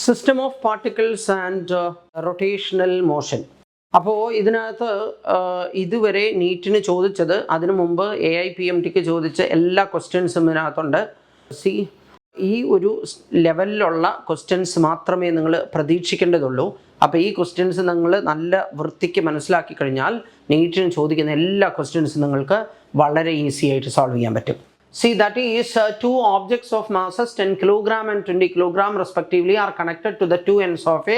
System of particles and rotational motion. അപ്പോൾ ഇതിനകത്ത് ഇതുവരെ നീറ്റിന് ചോദിച്ചത് അതിനു മുമ്പ് AIPMTക്ക് ചോദിച്ച എല്ലാ ക്വസ്റ്റ്യൻസും ഇതിനകത്തുണ്ട്. ഈ ഒരു ലെവലിലുള്ള ക്വസ്റ്റ്യൻസ് മാത്രമേ നിങ്ങൾ പ്രതീക്ഷിക്കേണ്ടതുള്ളൂ. അപ്പോൾ ഈ ക്വസ്റ്റ്യൻസ് നിങ്ങൾ നല്ല വൃത്തിക്ക് മനസ്സിലാക്കി കഴിഞ്ഞാൽ നീറ്റിന് ചോദിക്കുന്ന എല്ലാ ക്വസ്റ്റ്യൻസും നിങ്ങൾക്ക് വളരെ ഈസി ആയിട്ട് സോൾവ് ചെയ്യാൻ പറ്റും. See, that is two objects of masses 10 kg and 20 kg respectively are connected to the two ends of a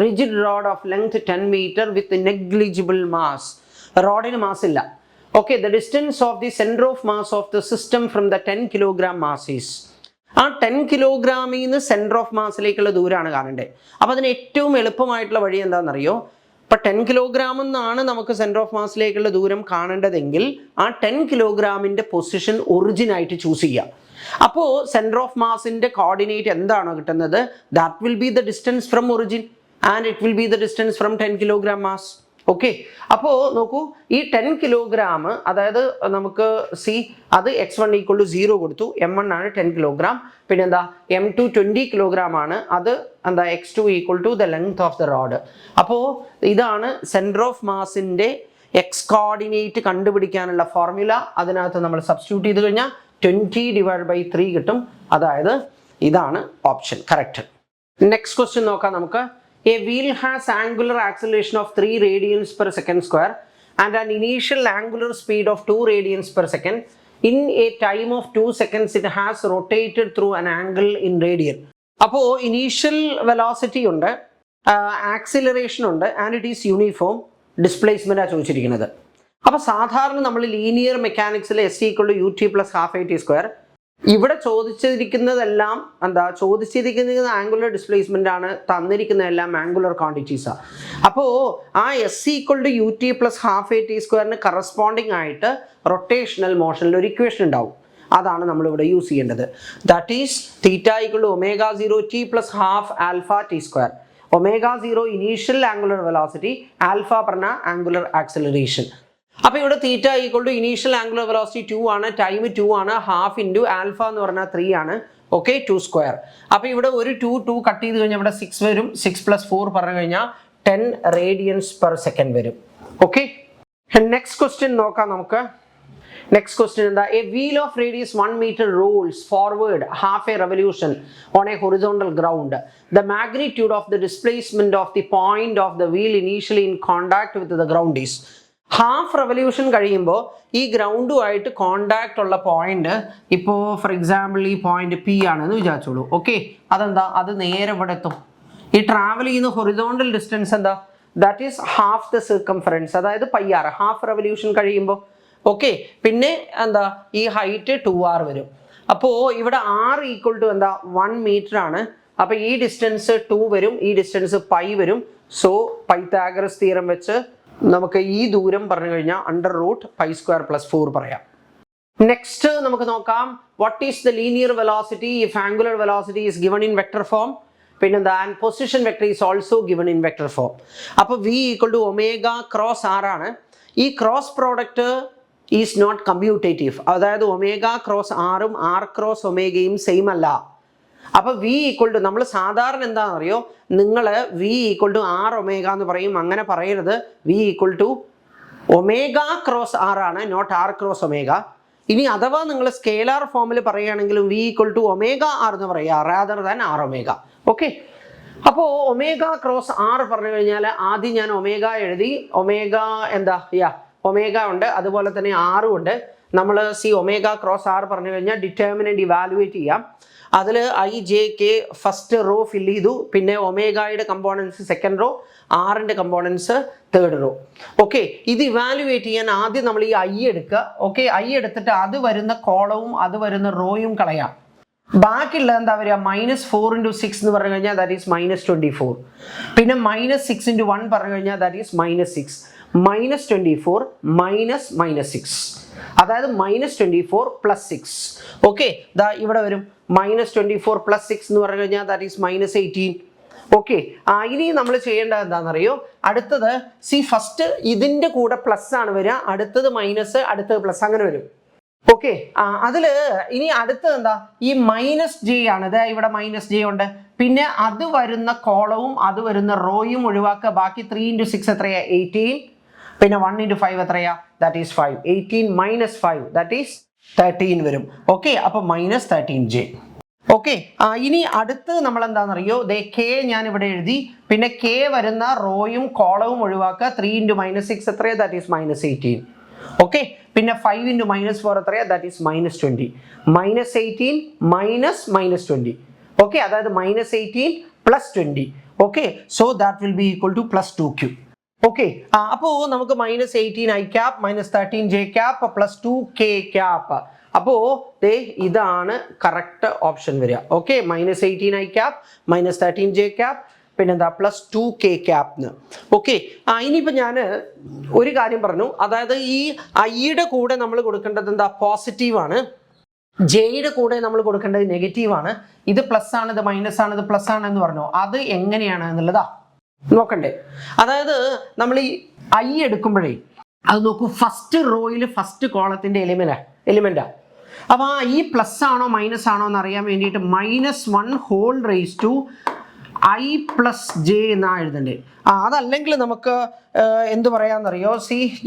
rigid rod of length 10 meter with negligible mass. Rod in mass illa. Okay, the distance of the center of mass of the system from the 10 kg mass is. ആ 10 കിലോഗ്രാമിൽ നിന്ന് centre of മാസിലേക്കുള്ള ദൂരമാണ് കാണേണ്ടത്. അപ്പോൾ അതിന് ഏറ്റവും എളുപ്പമായിട്ടുള്ള വഴി എന്താണെന്നറിയോ? ഇപ്പോൾ 10 കിലോഗ്രാം എന്നാണ് നമുക്ക് സെൻറ്റർ ഓഫ് മാസിലേക്കുള്ള ദൂരം കാണേണ്ടതെങ്കിൽ ആ 10 കിലോഗ്രാമിൻ്റെ പൊസിഷൻ ഒറിജിനായിട്ട് ചൂസ് ചെയ്യുക. അപ്പോൾ സെൻറ്റർ ഓഫ് മാസിൻ്റെ കോർഡിനേറ്റ് എന്താണോ കിട്ടുന്നത്, that will B the distance from origin and it will be the distance from 10 kilogram mass. Okay, അപ്പോൾ നോക്കൂ, ഈ 10 കിലോഗ്രാം അതായത് നമുക്ക് അത് x1 = 0 കൊടുത്തു, m1 ആണ് 10 കിലോഗ്രാം, പിന്നെ എന്താ m2 20 കിലോഗ്രാം ആണ്, അത് എന്താ x2 = the length of the rod. അപ്പോൾ ഇതാണ് സെൻറ്റർ ഓഫ് മാസിൻ്റെ എക്സ് കോർഡിനേറ്റ് കണ്ടുപിടിക്കാനുള്ള ഫോർമുല. അതിനകത്ത് നമ്മൾ സബ്സ്റ്റിറ്റ്യൂട്ട് ചെയ്ത് കഴിഞ്ഞാൽ 20/3 കിട്ടും. അതായത് ഇതാണ് ഓപ്ഷൻ കറക്റ്റ്. നെക്സ്റ്റ് ക്വസ്റ്റ്യൻ നോക്കാം നമുക്ക്. A wheel has angular acceleration of 3 radians per second square and an initial angular speed of 2 radians per second. In a time of 2 seconds, it has rotated through an angle in radian. അപ്പോൾ initial velocity ഉണ്ട്, acceleration ഉണ്ട്, and it is uniform ഡിസ്പ്ലേസ്മെൻറ്റാണ് ചോദിച്ചിരിക്കുന്നത്. അപ്പോൾ സാധാരണ നമ്മൾ linear മെക്കാനിക്സിൽ S = ut + ½ at². ഇവിടെ ചോദിച്ചിരിക്കുന്നതെല്ലാം ചോദിച്ചിരിക്കുന്നത് ആംഗുലർ ഡിസ്പ്ലേസ്മെന്റ് ആണ്, തന്നിരിക്കുന്നതെല്ലാം ആംഗുലർ ക്വാണ്ടിറ്റീസാണ്. അപ്പോൾ ആ S = ut + ½ at² കറസ്പോണ്ടിങ് ആയിട്ട് റൊട്ടേഷണൽ മോഷനിൽ ഒരു ഇക്വേഷൻ ഉണ്ടാവും. അതാണ് നമ്മളിവിടെ യൂസ് ചെയ്യേണ്ടത്. That is θ = ω0t + ½ α t². ω0 initial angular velocity, alpha പറഞ്ഞ ആംഗുലർ ആക്സിലറേഷൻ. അപ്പോൾ ഇവിടെ θ = ഇനീഷ്യൽ ആംഗുലർ വെലോസിറ്റി 2 ആണ്, ടൈം 2 ആണ്, ½ × ആൽഫ എന്ന് പറഞ്ഞാൽ 3 ആണ്. ഓക്കെ, 2². അപ്പോൾ ഇവിടെ ഒരു 2 കട്ട് ചെയ്ത് കഴിഞ്ഞാൽ ഇവിടെ 6 വരും. 6 + 4 പറഞ്ഞു കഴിഞ്ഞാൽ 10 റേഡിയൻസ് പെർ സെക്കൻഡ് വരും. ഓക്കെ, നെക്സ്റ്റ് ക്വസ്റ്റ്യൻ നോക്കാം നമുക്ക്. നെക്സ്റ്റ് ക്വസ്റ്റ്യൻ എന്താ? A wheel of radius 1 meter rolls forward half a revolution on a horizontal ground. The magnitude of the displacement of the point of the wheel initially in contact with the ground is. Half revolution കഴിയുമ്പോൾ ഈ ഗ്രൗണ്ടുമായിട്ട് contact ഉള്ള point, ഇപ്പോൾ for example ഈ point P ആണെന്ന് വിചാരിച്ചോളൂ. Okay, അതെന്താ, അത് നേരെ ഇവിടെ എത്തും. ഈ ട്രാവൽ ചെയ്യുന്ന ഹൊറിസോണ്ടൽ ഡിസ്റ്റൻസ് എന്താ? That is half the circumference, അതായത് πr, ഹാഫ് റെവല്യൂഷൻ കഴിയുമ്പോൾ. ഓക്കെ, പിന്നെ എന്താ, ഈ ഹൈറ്റ് 2r വരും. അപ്പോൾ ഇവിടെ r = എന്താ, 1 meter ആണ്. അപ്പോൾ ഈ ഡിസ്റ്റൻസ് 2 വരും, ഈ ഡിസ്റ്റൻസ് π വരും. സോ പൈത്തഗോറസ് തിയറം വെച്ച് നമുക്ക് ഈ ദൂരം പറഞ്ഞു കഴിഞ്ഞാൽ √π² + 4 പറയാം. നെക്സ്റ്റ് നമുക്ക് നോക്കാം, what is the linear velocity if angular velocity is given in vector form. പിന്നെന്താ, and position vector is also given in vector form. അപ്പോൾ v = ω × r ആണ്. ഈ cross product is not commutative, അതായത് ω × r ഉം r × ω same അല്ല. അപ്പോൾ v = നമ്മൾ സാധാരണ എന്താണെന്നറിയോ, നിങ്ങൾ v = r ω എന്ന് പറയും. അങ്ങനെ പറയരുത്. v = ω × r ആണ്, നോട്ട് r × ω. ഇനി അഥവാ നിങ്ങൾ സ്കേലാർ ഫോമിൽ പറയുകയാണെങ്കിലും v = ω r എന്ന് പറയുക, റാദർ ദാൻ r ω. ഓക്കെ, അപ്പോൾ ω × r പറഞ്ഞു കഴിഞ്ഞാൽ ആദ്യം ഞാൻ ω എഴുതി. ω എന്താ, ω ഉണ്ട്, അതുപോലെ തന്നെ r ഉണ്ട്. നമ്മൾ ω × r പറഞ്ഞു കഴിഞ്ഞാൽ ഡിറ്റർമിനന്റ് ഇവാലുവേറ്റ് ചെയ്യാം. അതിൽ i j k first row fill ചെയ്തു, പിന്നെ ഒമേഗയുടെ കമ്പോണൻസ് സെക്കൻഡ് റോ, ആറിൻ്റെ കമ്പോണൻസ് തേർഡ് റോ. ഓക്കെ, ഇത് ഇവാലുവേറ്റ് ചെയ്യാൻ ആദ്യം നമ്മൾ ഈ i എടുക്കുക. ഓക്കെ, i എടുത്തിട്ട് അത് വരുന്ന കോളവും അത് വരുന്ന റോയും കളയാം. ബാക്കിയുള്ള എന്താ വരിക, -4 × 6 എന്ന് പറഞ്ഞു കഴിഞ്ഞാൽ ദാറ്റ് ഈസ് -24. പിന്നെ -6 × 1 പറഞ്ഞു കഴിഞ്ഞാൽ ദാറ്റ് ഈസ് -6. -24 -6, അതായത് -24 + 6. ഓക്കെ, ദാ ഇവിടെ വരും -24 + 6 എന്ന് പറഞ്ഞു കഴിഞ്ഞാൽ ദാറ്റ് ഈസ് -18. ഓക്കെ, ഇനി നമ്മൾ ചെയ്യേണ്ടത് എന്താണെന്നറിയോ, അടുത്തത് ഫസ്റ്റ് ഇതിൻ്റെ കൂടെ പ്ലസ് ആണ് വരിക, അടുത്തത് മൈനസ്, അടുത്തത് പ്ലസ്, അങ്ങനെ വരും. ഓക്കെ, അതില് ഇനി അടുത്തത് എന്താ, ഈ -j ആണ്. ഇവിടെ -j ഉണ്ട്, പിന്നെ അത് വരുന്ന കോളവും അത് വരുന്ന റോയും ഒഴിവാക്കുക. ബാക്കി 3 into 6 എത്രയാ? 18. പിന്നെ 1 into 5 എത്രയാ? That is 5. 18 minus 5 that is 13 വരും. ഓക്കെ, അപ്പോൾ -13j. ഓക്കെ, ഇനി അടുത്ത് നമ്മൾ എന്താണെന്നറിയോ, ദേ കെ ഞാൻ ഇവിടെ എഴുതി. പിന്നെ കെ വരുന്ന റോയും കോളവും ഒഴിവാക്കുക. 3 into -6 എത്രയാ? That is -18. ഓക്കെ, പിന്നെ 5 into -4 എത്രയാ? That is -20. -18 minus -20. ഓക്കെ, അതായത് -18 plus 20. Okay, so that will be equal to +2q. Okay, അപ്പോൾ നമുക്ക് -18 i cap -13 j cap +2k cap. അപ്പോൾ ഇതാണ് കറക്റ്റ് ഓപ്ഷൻ വരിക. Okay, -18 i cap -13 j cap പിന്നെന്താ +2k cap. Okay, ഇനിയിപ്പോൾ ഞാൻ ഒരു കാര്യം പറഞ്ഞു, അതായത് ഈ ഐയുടെ കൂടെ നമ്മൾ കൊടുക്കേണ്ടത് എന്താ? പോസിറ്റീവാണ്. ജെയുടെ കൂടെ നമ്മൾ കൊടുക്കേണ്ടത് നെഗറ്റീവാണ്. ഇത് പ്ലസ് ആണ്, ഇത് മൈനസ് ആണ്, ഇത് പ്ലസ് ആണ് എന്ന് പറഞ്ഞു. അത് എങ്ങനെയാണ് എന്നുള്ളതാ നോക്കണ്ടേ. അതായത് നമ്മൾ ഈ ഐ എടുക്കുമ്പോഴേ അത് നോക്കൂ, ഫസ്റ്റ് റോയിൽ ഫസ്റ്റ് കോളത്തിന്റെ എലിമെന്റാ. അപ്പൊ ഈ പ്ലസ് ആണോ മൈനസ് ആണോ എന്ന് അറിയാൻ വേണ്ടിയിട്ട് -1 whole raised to i plus j എന്നാ എഴുതണ്ടേ. അതല്ലെങ്കിൽ നമുക്ക് എന്ത് പറയാന്നറിയോ?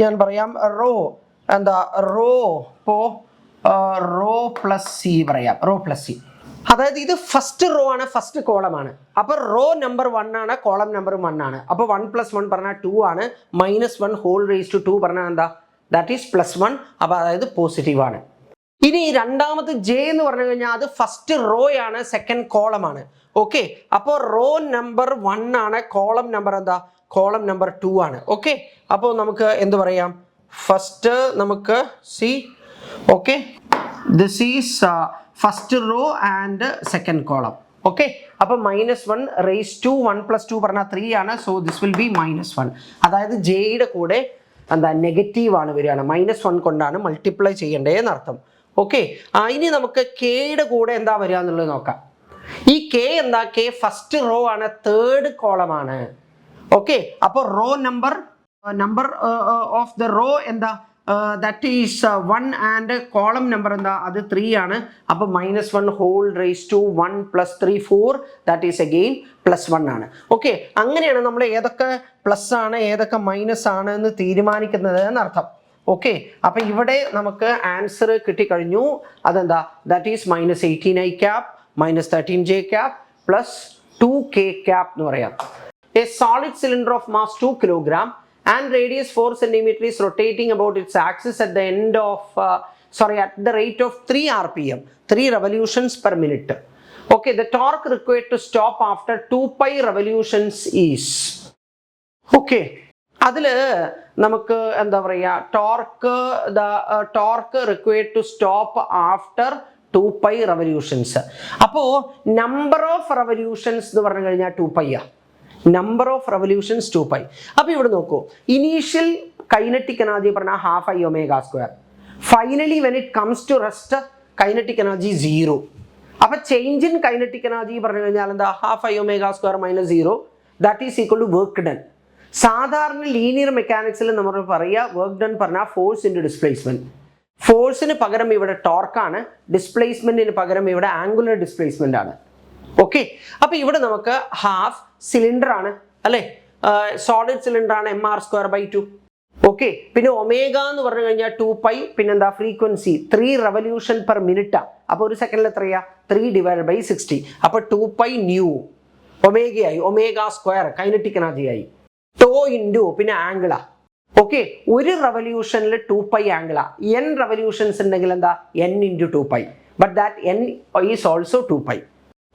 ഞാൻ പറയാം, റോ റോ പ്ലസ് സി പറയാം. റോ പ്ലസ് സി, അതായത് ഇത് ഫസ്റ്റ് റോ ആണ്, ഫസ്റ്റ് കോളമാണ്. അപ്പൊ റോ നമ്പർ 1 ആണ്, കോളം നമ്പർ 1 ആണ്. അപ്പൊ 1 + 1 പറഞ്ഞാൽ 2 ആണ്. -1 whole raised to 2 പറഞ്ഞാൽ എന്താ? That is +1. അപ്പൊ അതായത് പോസിറ്റീവ് ആണ്. ഇനി രണ്ടാമത് ജെ എന്ന് പറഞ്ഞു കഴിഞ്ഞാൽ അത് ഫസ്റ്റ് റോ ആണ്, സെക്കൻഡ് കോളം ആണ്. ഓക്കെ, അപ്പോൾ റോ നമ്പർ 1 ആണ്, കോളം നമ്പർ എന്താ? കോളം നമ്പർ 2 ആണ്. ഓക്കെ, അപ്പോൾ നമുക്ക് എന്ത് പറയാം? ഫസ്റ്റ് നമുക്ക് C. Okay, this is first row and second column. Okay, അപ്പോൾ -1 raised to 1 + 2 പറഞ്ഞാൽ 3 ആണ്. So this will be -1. അതായത് ജെയുടെ കൂടെ എന്താ? നെഗറ്റീവ് ആണ് വരികയാണ്. -1 കൊണ്ടാണ് മൾട്ടിപ്ലൈ ചെയ്യേണ്ടതെന്ന് അർത്ഥം. ഓക്കെ, ഇനി നമുക്ക് കെയുടെ കൂടെ എന്താ വരിക എന്നുള്ളത് നോക്കാം. ഈ കെ എന്താ? കെ ഫസ്റ്റ് റോ ആണ്, തേർഡ് കോളം ആണ്. ഓക്കെ, അപ്പോൾ row number of the row എന്താ? That is 1 and column number എന്താ? അത് 3 ആണ്. അപ്പോൾ -1 whole raised to 1 + 3 4 that is again +1 ആണ്. ഓക്കെ, അങ്ങനെയാണ് നമ്മൾ ഏതൊക്കെ പ്ലസ് ആണ് ഏതൊക്കെ മൈനസ് ആണ് എന്ന് തീരുമാനിക്കുന്നത് എന്നർത്ഥം. ഓക്കെ, അപ്പൊ ഇവിടെ നമുക്ക് ആൻസർ കിട്ടിക്കഴിഞ്ഞു. അതെന്താ? That is -18 i cap -13 j cap +2k cap എന്ന് പറയാം. A solid cylinder of mass 2 kg and radius 4 cm is rotating about its axis at the end of at the rate of 3 rpm, 3 revolutions per minute. Okay, the torque required to stop after 2 pi revolutions is. Okay, അതിൽ നമുക്ക് എന്താ പറയുക? Torque required to stop after 2 pi revolutions. അപ്പോൾ number of revolutions എന്ന് പറഞ്ഞു കഴിഞ്ഞാൽ 2 pi. Number of revolutions 2 pi. അപ്പോൾ ഇവിടെ നോക്കൂ, ഇനീഷ്യൽ കൈനറ്റിക് എനർജി പറഞ്ഞാൽ ½ i ω². Finally when it comes to rest kinetic energy 0. അപ്പോൾ ചേഞ്ച് ഇൻ കൈനറ്റിക് എനർജി പറഞ്ഞു കഴിഞ്ഞാൽ എന്താ? ½ i ω² - 0 that is equal to work done. സാധാരണ ലീനിയർ മെക്കാനിക്സിൽ നമ്മൾ പറയുക വർക്ക് ഡൺ പറഞ്ഞാൽ ഫോഴ്സ് ഇൻറ്റു ഡിസ്പ്ലേസ്മെന്റ്. ഫോഴ്സിന് പകരം ഇവിടെ ടോർക്കാണ്, ഡിസ്പ്ലേസ്മെന്റിന് പകരം ഇവിടെ ആംഗുലർ ഡിസ്പ്ലേസ്മെന്റ് ആണ്. ഓക്കെ, അപ്പൊ ഇവിടെ നമുക്ക് ഹാഫ് സിലിണ്ടർ ആണ് അല്ലെ, സോളിഡ് സിലിണ്ടർ ആണ്, mr²/2. ഓക്കെ, പിന്നെ ഒമേഗ എന്ന് പറഞ്ഞു കഴിഞ്ഞാൽ 2 pi, പിന്നെന്താ? Frequency 3 revolution per minute. അപ്പൊ ഒരു സെക്കൻഡിൽ എത്രയാ? 3/60. അപ്പൊ 2 pi ന്യൂ ഒമേഗയായി, ω² കൈനറ്റിക് എനർജി ആയി. ടോ ഇൻറ്റു പിന്നെ ആംഗിളാ. ഓക്കെ, ഒരു റെവല്യൂഷനിൽ 2 pi ആംഗിളാ. n റെവല്യൂഷൻസ് ഉണ്ടെങ്കിൽ എന്താ? n × 2 pi. But that n is also 2 pi.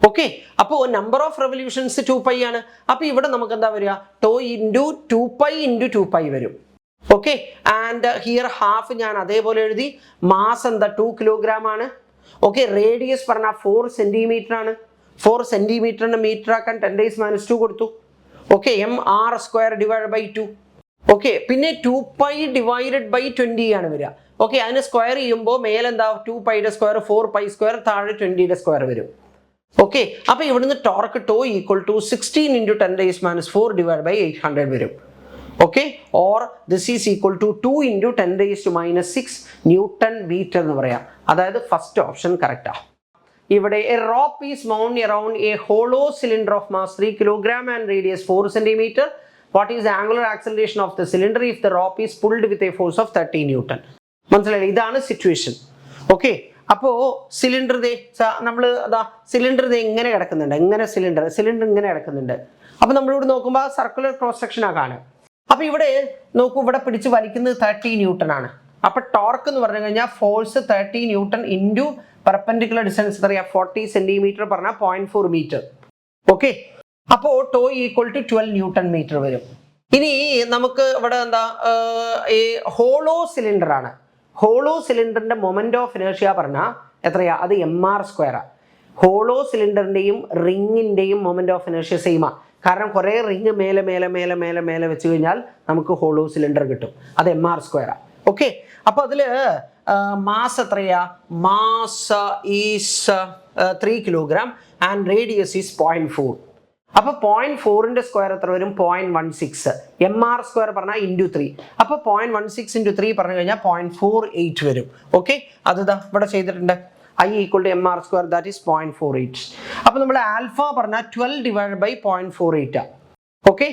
Okay, അപ്പോൾ നമ്പർ ഓഫ് റെവല്യൂഷൻസ് 2 pi ആണ്. അപ്പോൾ ഇവിടെ നമുക്ക് എന്താ വരിക? ടോ ഇൻറ്റു 2 pi × 2 pi വരും. ഓക്കെ, ആൻഡ് ഹിയർ ഹാഫ് ഞാൻ അതേപോലെ എഴുതി. മാസ് എന്താ? 2 കിലോഗ്രാം ആണ്. ഓക്കെ, റേഡിയസ് പറഞ്ഞാൽ 4 സെന്റിമീറ്റർ ആണ്. 4 സെന്റിമീറ്ററിന് മീറ്റർ ആക്കാൻ 10⁻² കൊടുത്തു. Okay, mr²/2. ഓക്കെ, പിന്നെ 2 pi / 20 ആണ് വരിക. ഓക്കെ, അതിന് സ്ക്വയർ ചെയ്യുമ്പോൾ മേലെന്താ? 2 pi² 4 pi², താഴെ 20² വരും. ഓക്കെ, അപ്പൊ ഇവിടുന്ന് ടോർക്ക് ടോ ഈക്വൽ ടു 16 × 10⁻⁴/ 800 വരും. Okay, or this is equal to 2 × 10⁻⁻⁶ Newton meter എന്ന് പറയാം. അതായത് ഫസ്റ്റ് ഓപ്ഷൻ കറക്റ്റാ. ഇവിടെ a rope is wound around a hollow cylinder of mass 3 kg and radius 4 cm. What is the angular acceleration of the cylinder if the rope is pulled with a force of 30 Newton? മനസ്സിലായില്ലേ? ഇതാണ് situation. Okay, അപ്പോൾ cylinder നമ്മൾ cylinder ഇങ്ങനെ കിടക്കുന്നുണ്ട്, cylinder ഇങ്ങനെ കിടക്കുന്നുണ്ട്. അപ്പോൾ നമ്മളിവിടെ നോക്കുമ്പോൾ സർക്കുലർ ക്രോസ് സെക്ഷനാണ് കാണുക. അപ്പോൾ ഇവിടെ നോക്കൂ, ഇവിടെ പിടിച്ച് വലിക്കുന്നത് 30 ന്യൂട്ടൺ ആണ്. അപ്പോൾ ടോർക്ക് എന്ന് പറഞ്ഞു കഴിഞ്ഞാൽ force 30 newton into perpendicular distance എത്രയാ 40 സെന്റിമീറ്റർ പറഞ്ഞാൽ 0.4 മീറ്റർ. ഓക്കെ, അപ്പോൾ tau equal to 12 newton metre വരും. ഇനി നമുക്ക് ഇവിടെ ഈ ഹോളോ സിലിണ്ടർ ആണ്. ഹോളോ സിലിണ്ടറിന്റെ മൊമെന്റ് ഓഫ് ഇനേർഷ്യ പറഞ്ഞാൽ എത്രയാ? അത് mr². ഹോളോ സിലിണ്ടറിന്റെയും റിങ്ങിന്റെയും മൊമെന്റ് ഓഫ് ഇനേർഷ്യ സെയിമാ. കാരണം കുറേ റിങ് മേലെ വെച്ച് കഴിഞ്ഞാൽ നമുക്ക് ഹോളോ സിലിണ്ടർ കിട്ടും. അത് mr². ഓക്കെ, അപ്പോൾ അതിൽ മാസ് എത്രയാ? Mass is 3 kilogram and radius is 0.4. അപ്പോൾ 0.4ന്റെ സ്ക്വയർ എത്ര വരും? 0.16. mr² പറഞ്ഞാൽ ഇൻറ്റു 3. അപ്പോൾ 0.16 ഇൻറ്റു 3 പറഞ്ഞു കഴിഞ്ഞാൽ 0.48 വരും. ഓക്കെ, അത് ഇവിടെ ചെയ്തിട്ടുണ്ട്. I equal to mr², that is 0.48. അപ്പോൾ നമ്മൾ ആൽഫ പറഞ്ഞാൽ 12 ഡിവൈഡ് ബൈ 0.48. ഓക്കെ,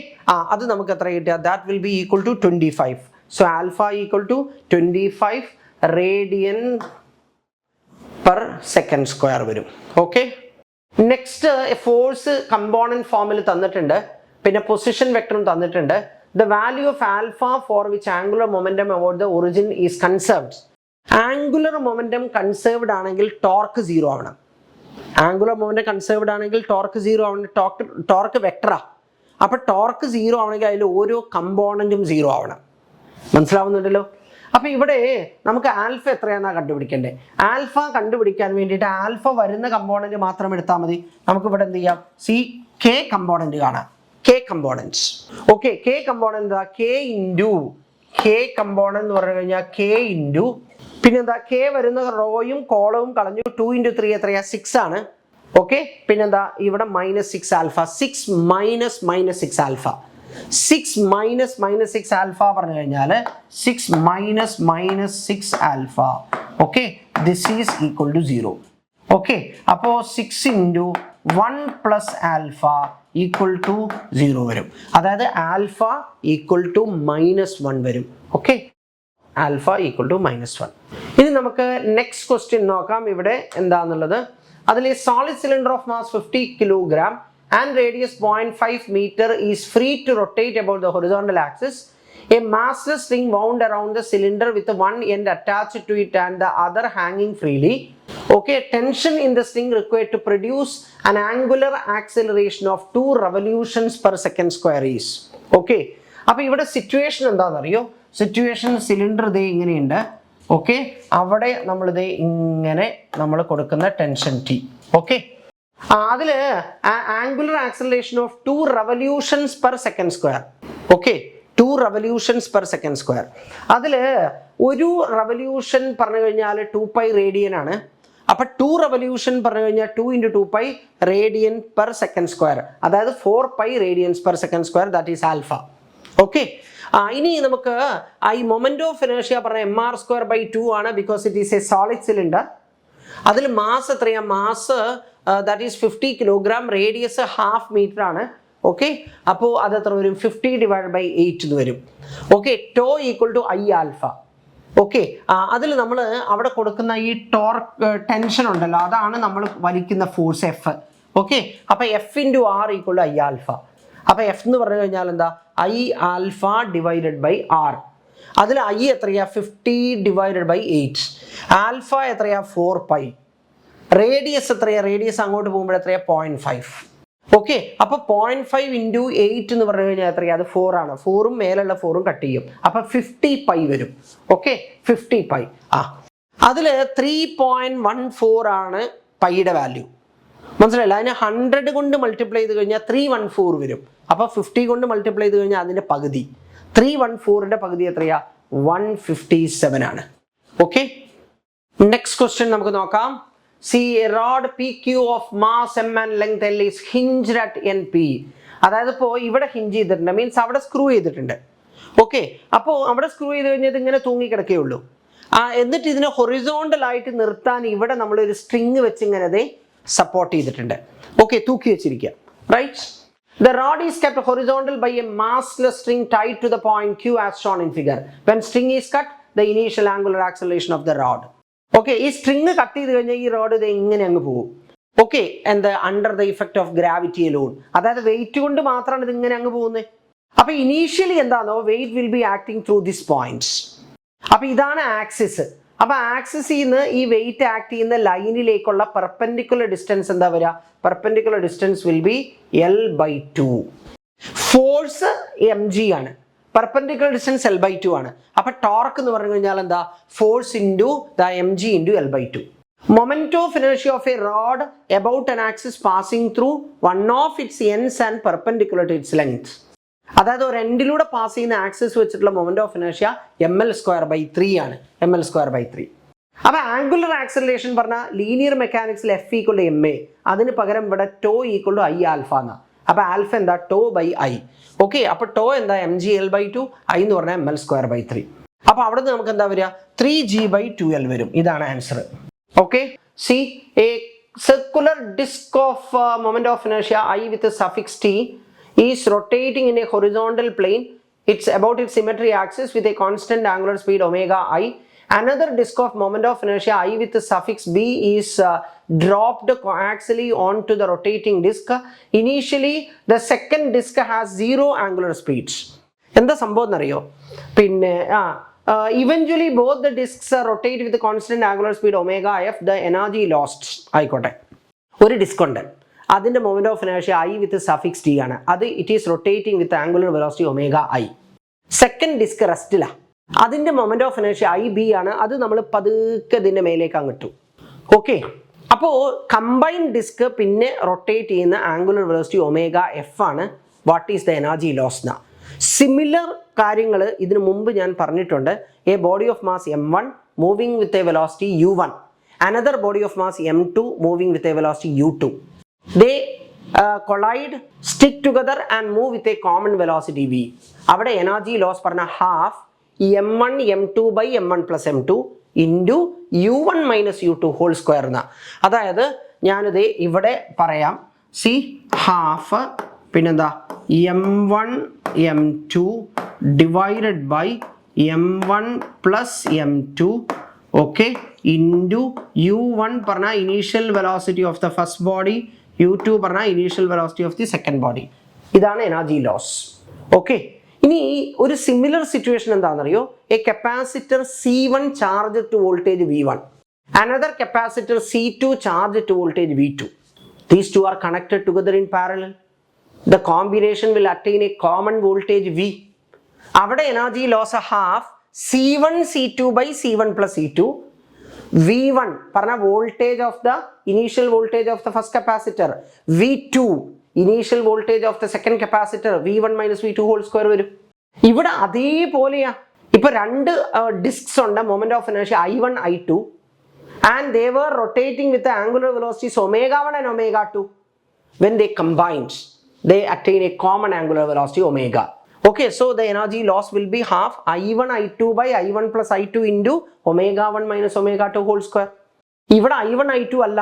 അത് നമുക്ക് എത്ര കിട്ടുക? That will be equal to 25. So alpha equal to 25 radian per second square വരും. ഓക്കെ, നെക്സ്റ്റ് ഫോഴ്സ് കമ്പോണന്റ് ഫോമിൽ തന്നിട്ടുണ്ട്, പിന്നെ പൊസിഷൻ വെക്ടറും തന്നിട്ടുണ്ട്. The value of alpha for which angular momentum about the origin is conserved. Angular momentum conserved ആണെങ്കിൽ torque 0 ആവണം. Angular momentum conserved ആണെങ്കിൽ torque 0 ആവണം. ടോർക്ക് വെക്ടറാ. അപ്പൊ ടോർക്ക് 0 ആവണമെങ്കിൽ അതിൽ ഓരോ കമ്പോണന്റും 0 ആവണം. മനസ്സിലാവുന്നുണ്ടല്ലോ? അപ്പൊ ഇവിടെ നമുക്ക് ആൽഫ എത്രയാണെന്നാ കണ്ടുപിടിക്കണ്ടേ? ആൽഫ കണ്ടുപിടിക്കാൻ വേണ്ടിയിട്ട് ആൽഫ വരുന്ന കമ്പോണന്റ് മാത്രം എടുത്താൽ മതി. നമുക്ക് ഇവിടെ എന്ത് ചെയ്യാം? കെ കമ്പോണന്റ് കാണാം. K components. Okay, K component എന്താ? കെ കമ്പോണന്റ് എന്ന് പറഞ്ഞു കഴിഞ്ഞാൽ കെ ഇൻറ്റു പിന്നെന്താ? കെ വരുന്ന റോയും കോളവും കളഞ്ഞു. 2 × 3 എത്രയാ? 6 ആണ്. ഓക്കെ, പിന്നെന്താ? ഇവിടെ -6 ആൽഫ. 6 - -6 ആൽഫ. 6 - -6 ആൽഫ പറഞ്ഞു കഴിഞ്ഞാൽ 6 - -6 alpha. Okay, this is equal to 0. Okay, അപ്പോൾ 6 × 1 + ആൽഫ ഈക്വൽ ടു 0 വരും. അതായത് ആൽഫ ഈക്വൽ ടു -1 വരും. Okay, alpha equal to -1. ഇനി നമുക്ക് നെക്സ്റ്റ് ക്വസ്റ്റ്യൻ നോക്കാം. ഇവിടെ എന്താന്നുള്ളത്, അതിൽ solid cylinder of mass 50 kilogram and radius 0.5 meter is free to rotate about the horizontal axis. A massless ring wound around the cylinder with one end attached to it and the other hanging freely. Okay, tension in the string required to produce an angular acceleration of 2 revolutions per second square is. Okay, അപ്പോൾ ഇവിടെ situation എന്താണെന്നറിയോ? Situation cylinder ഇതേ ഇങ്ങനെയുണ്ട്. Okay, അവിടെ നമ്മളിതേ ഇങ്ങനെ നമ്മൾ കൊടുക്കുന്ന tension T. Okay, അതിൽ angular acceleration of 2 revolutions per second square. Okay, 2 revolutions per second square. അതിൽ ഒരു റെവല്യൂഷൻ പറഞ്ഞു കഴിഞ്ഞാൽ 2π റേഡിയൻ ആണ്. അപ്പം 2 revolution പറഞ്ഞു കഴിഞ്ഞാൽ 2 × 2π റേഡിയൻ പെർ സെക്കൻഡ് സ്ക്വയർ. അതായത് 4π radians per second square, that is alpha. Okay, ഇനി നമുക്ക് ഈ മൊമെന്റ് ഓഫ് ഇനേർഷ്യ പറഞ്ഞ mr²/2 ആണ്. Because it is a solid cylinder. അതിൽ മാസ് എത്രയാ? Mass that is 50 kilogram. Radius 1/2 metre ആണ്. ഓക്കെ, അപ്പോൾ അത് എത്ര വരും? 50 / 8 എന്ന് വരും. Okay, tau equal to I alpha. Okay, അതിൽ നമ്മൾ അവിടെ കൊടുക്കുന്ന ഈ ടോർക്ക് ടെൻഷൻ ഉണ്ടല്ലോ, അതാണ് നമ്മൾ വലിക്കുന്ന ഫോഴ്സ് F. ഓക്കെ, അപ്പോൾ F × R equal to I alpha. അപ്പോൾ F എന്ന് പറഞ്ഞു കഴിഞ്ഞാൽ എന്താ? I alpha divided by R. അതിൽ I എത്രയാ? 50 / 8. ആൽഫ എത്രയാ? 4π. റേഡിയസ് എത്രയാ? റേഡിയസ് അങ്ങോട്ട് പോകുമ്പോൾ എത്രയാ? 0.5. ഓക്കെ, അപ്പോൾ 0.5 × 8 എന്ന് പറഞ്ഞു കഴിഞ്ഞാൽ എത്രയാ? അത് 4 ആണ്. 4ഉം മേലുള്ള 4ഉം കട്ട് ചെയ്യും. അപ്പോൾ 50π വരും. ഓക്കെ, 50π. അതിൽ 3.14 ആണ് പൈയുടെ വാല്യൂ. മനസ്സിലായില്ല? അതിനെ 100 കൊണ്ട് മൾട്ടിപ്ലൈ ചെയ്ത് കഴിഞ്ഞാൽ 314 വരും. അപ്പോൾ 50 കൊണ്ട് മൾട്ടിപ്ലൈ ചെയ്ത് കഴിഞ്ഞാൽ അതിൻ്റെ പകുതി 314ന്റെ പകുതി എത്രയാ? 157 ആണ്. ഓക്കെ, നെക്സ്റ്റ് ക്വസ്റ്റ്യൻ നമുക്ക് നോക്കാം. See, a rod PQ of mass m and length L is hinged at NP. അതായത് ഇപ്പോൾ ഇവിടെ ഹിഞ്ച് ചെയ്തിട്ടുണ്ട്, മീൻസ് അവിടെ സ്ക്രൂ ചെയ്തിട്ടുണ്ട്. ഓക്കെ, അപ്പോൾ അവിടെ സ്ക്രൂ ചെയ്ത് കഴിഞ്ഞാൽ ഇങ്ങനെ തൂങ്ങി കിടക്കുകയുള്ളൂ. എന്നിട്ട് ഇതിനെ ഹൊറിസോണ്ടൽ ആയിട്ട് നിർത്താൻ ഇവിടെ നമ്മളൊരു സ്ട്രിങ് വെച്ച് ഇങ്ങനെ സപ്പോർട്ട് ചെയ്തിട്ടുണ്ട്. ഓക്കെ, തൂക്കി വെച്ചിരിക്കുക. Right. The rod is kept horizontal by a massless string tied to the point Q as shown in figure. When string is cut, the initial angular acceleration of the rod. Okay, ഈ string cut ചെയ്ത് കഴിഞ്ഞാൽ ഈ road ഇത് ഇങ്ങനെ അങ്ങ് പോകും. Okay, എന്താ under the effect of gravity alone, അതായത് വെയിറ്റ് കൊണ്ട് മാത്രമാണ് ഇത് ഇങ്ങനെ അങ്ങ് പോകുന്നത്. അപ്പൊ ഇനീഷ്യലി എന്താണോ weight will be acting through this points. അപ്പൊ ഇതാണ് ആക്സിസ്. അപ്പൊ ആക്സിസിൽ നിന്ന് ഈ വെയിറ്റ് ആക്ട് ചെയ്യുന്ന ലൈനിലേക്കുള്ള പെർപെൻഡിക്കുലർ ഡിസ്റ്റൻസ് എന്താ വരിക? Perpendicular distance will be L/2. Force mg ആണ്, പെർപെൻഡിക്കുലർ ഡിസ്റ്റൻസ് L/2 ആണ്. അപ്പൊ ടോർക്ക് എന്ന് പറഞ്ഞു കഴിഞ്ഞാൽ എന്താ? Force into the mg into L/2. Moment of inertia of a rod about an axis passing through one of its ends and perpendicular to its length. അതായത് ഒരു എൻഡിലൂടെ pass ചെയ്യുന്ന axis വെച്ചിട്ടുള്ള മൊമെന്റ് ഓഫ് ഇനേർഷ്യ ml²/3 ആണ്. ml²/3. അപ്പൊ angular acceleration പറഞ്ഞാൽ linear മെക്കാനിക്സിൽ F = ma, അതിന് പകരം ഇവിടെ ടോ = I∝ എന്നാ. അപ്പൊ ആൽഫ എന്താ? τ/I. ഓക്കെ, അപ്പൊ ടോ എന്താ? mg L/2, I എന്ന് പറഞ്ഞാൽ ml²/3. അപ്പൊ അവിടെ നിന്ന് നമുക്ക് എന്താ വരിക? 3g/2l വരും. ഇതാണ് answer. Okay, see, a circular disk of moment of inertia I with a suffix t is rotating in a horizontal plane. It's about its symmetry axis with a constant angular speed omega I. Another disk of moment of inertia I with the suffix b is dropped coaxially onto the rotating disk. Initially, the second disk has 0 angular speeds. എന്താ സംഭവം എന്നറിയോ? പിന്നെ eventually both the disks rotate with the constant angular speed omega f. The energy lost ആയിക്കോട്ടെ. ഒരു disc ഉണ്ട്, അതിന്റെ moment of inertia I with suffix t ആണ്. അത് it is rotating with angular velocity omega I. Second disc റെസ്റ്റിലാ, അതിന്റെ moment of inertia IB ആണ്. അത് നമ്മൾ പതുക്കെ ഇതിന്റെ മേലേക്ക് അങ്ങിട്ടു. ഓക്കെ, അപ്പോ കമ്പൈൻഡ് ഡിസ്ക് പിന്നെ റൊട്ടേറ്റ് ചെയ്യുന്ന ആംഗുലർ വെലോസിറ്റി ഒമേഗ f ആണ്. What is the energy loss എന്നാ. സിമിലർ കാര്യങ്ങൾ ഇതിനു മുമ്പ് ഞാൻ പറഞ്ഞിട്ടുണ്ട്. A body of mass m1 moving with a velocity u1, another body of mass m2 moving with a velocity u2. They collide, stick together and move with a common velocity v. അവിടെ energy loss പറഞ്ഞ half m1 m2/m1 + m2 into u1 - u2 whole square എന്നാ. അതായത് ഞാനിത് ഇവിടെ പറയാം. C, half പിന്നെന്താ m1 m2 divided by m1 plus m2, okay, into u1 പറഞ്ഞ initial velocity of the first body, u2 പറഞ്ഞ initial velocity of the second body. ഇതാണ് energy loss. Okay, ഇനി ഒരു സിമിലർ സിറ്റുവേഷൻ എന്താണെന്നറിയോ? A capacitor C1 charge to voltage V1, another capacitor C2 charged to voltage V2. These two are connected together in parallel. The combination will attain a common voltage V. അവിടെ energy loss half C1 C2/C1 + C2. V1 പറഞ്ഞ voltage of the initial voltage of the first capacitor, V2 initial voltage of the second capacitor, V1 - V2 whole square വരും. ഇവിടെ അതേപോലെയാ. ഇപ്പൊ രണ്ട് discs ഉണ്ട്, moment of inertia I1 I2, and they were rotating with the angular velocities omega1 and omega2. When they combined, they attain a common angular velocity omega. Okay, so the energy loss will be half I1 I2/I1 + I2 into omega1 - omega2 whole square. ഇവിടെ I1 I2 അല്ല,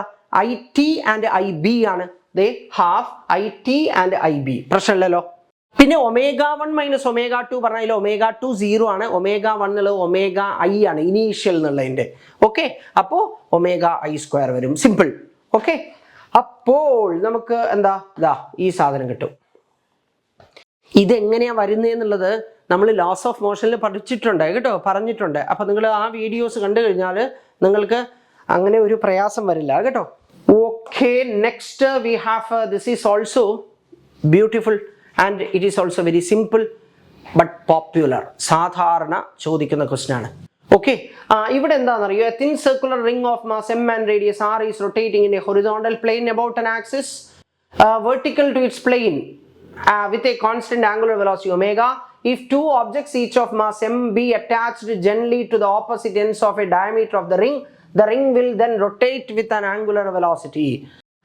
IT and IB ആണ്. they half IT and IB. പ്രശ്നമില്ലല്ലോ. പിന്നെ omega1 - omega2 പറഞ്ഞാൽ omega2 0 ആണ്, omega1 എന്നുള്ളത് omega I ആണ് initial എന്നുള്ളതിന്റെ. Okay, അപ്പോ omega I² വരും. സിമ്പിൾ. ഓക്കെ, അപ്പോൾ നമുക്ക് എന്താ ഇതാ ഈ സാധനം കിട്ടും. ഇതെങ്ങനെയാ വരുന്നതെന്നുള്ളത് നമ്മൾ ലോസ് ഓഫ് മോഷനിൽ പഠിച്ചിട്ടുണ്ട് കേട്ടോ, പറഞ്ഞിട്ടുണ്ട്. അപ്പൊ നിങ്ങൾ ആ വീഡിയോസ് കണ്ടു കഴിഞ്ഞാൽ നിങ്ങൾക്ക് അങ്ങനെ ഒരു പ്രയാസം വരില്ല കേട്ടോ. Okay, next we have this is also beautiful and it is also very simple but popular. സാധാരണ ചോദിക്കുന്ന ക്വസ്റ്റ്യൻ ആണ്. ഓക്കെ, ഇവിടെ എന്താണെന്നറിയോ? A thin circular ring of mass m and radius r is rotating in a horizontal plane about an axis vertical to its plane with a constant angular velocity omega. If two objects each of mass m be attached gently to the opposite ends of a diameter of the ring will then rotate with an angular velocity.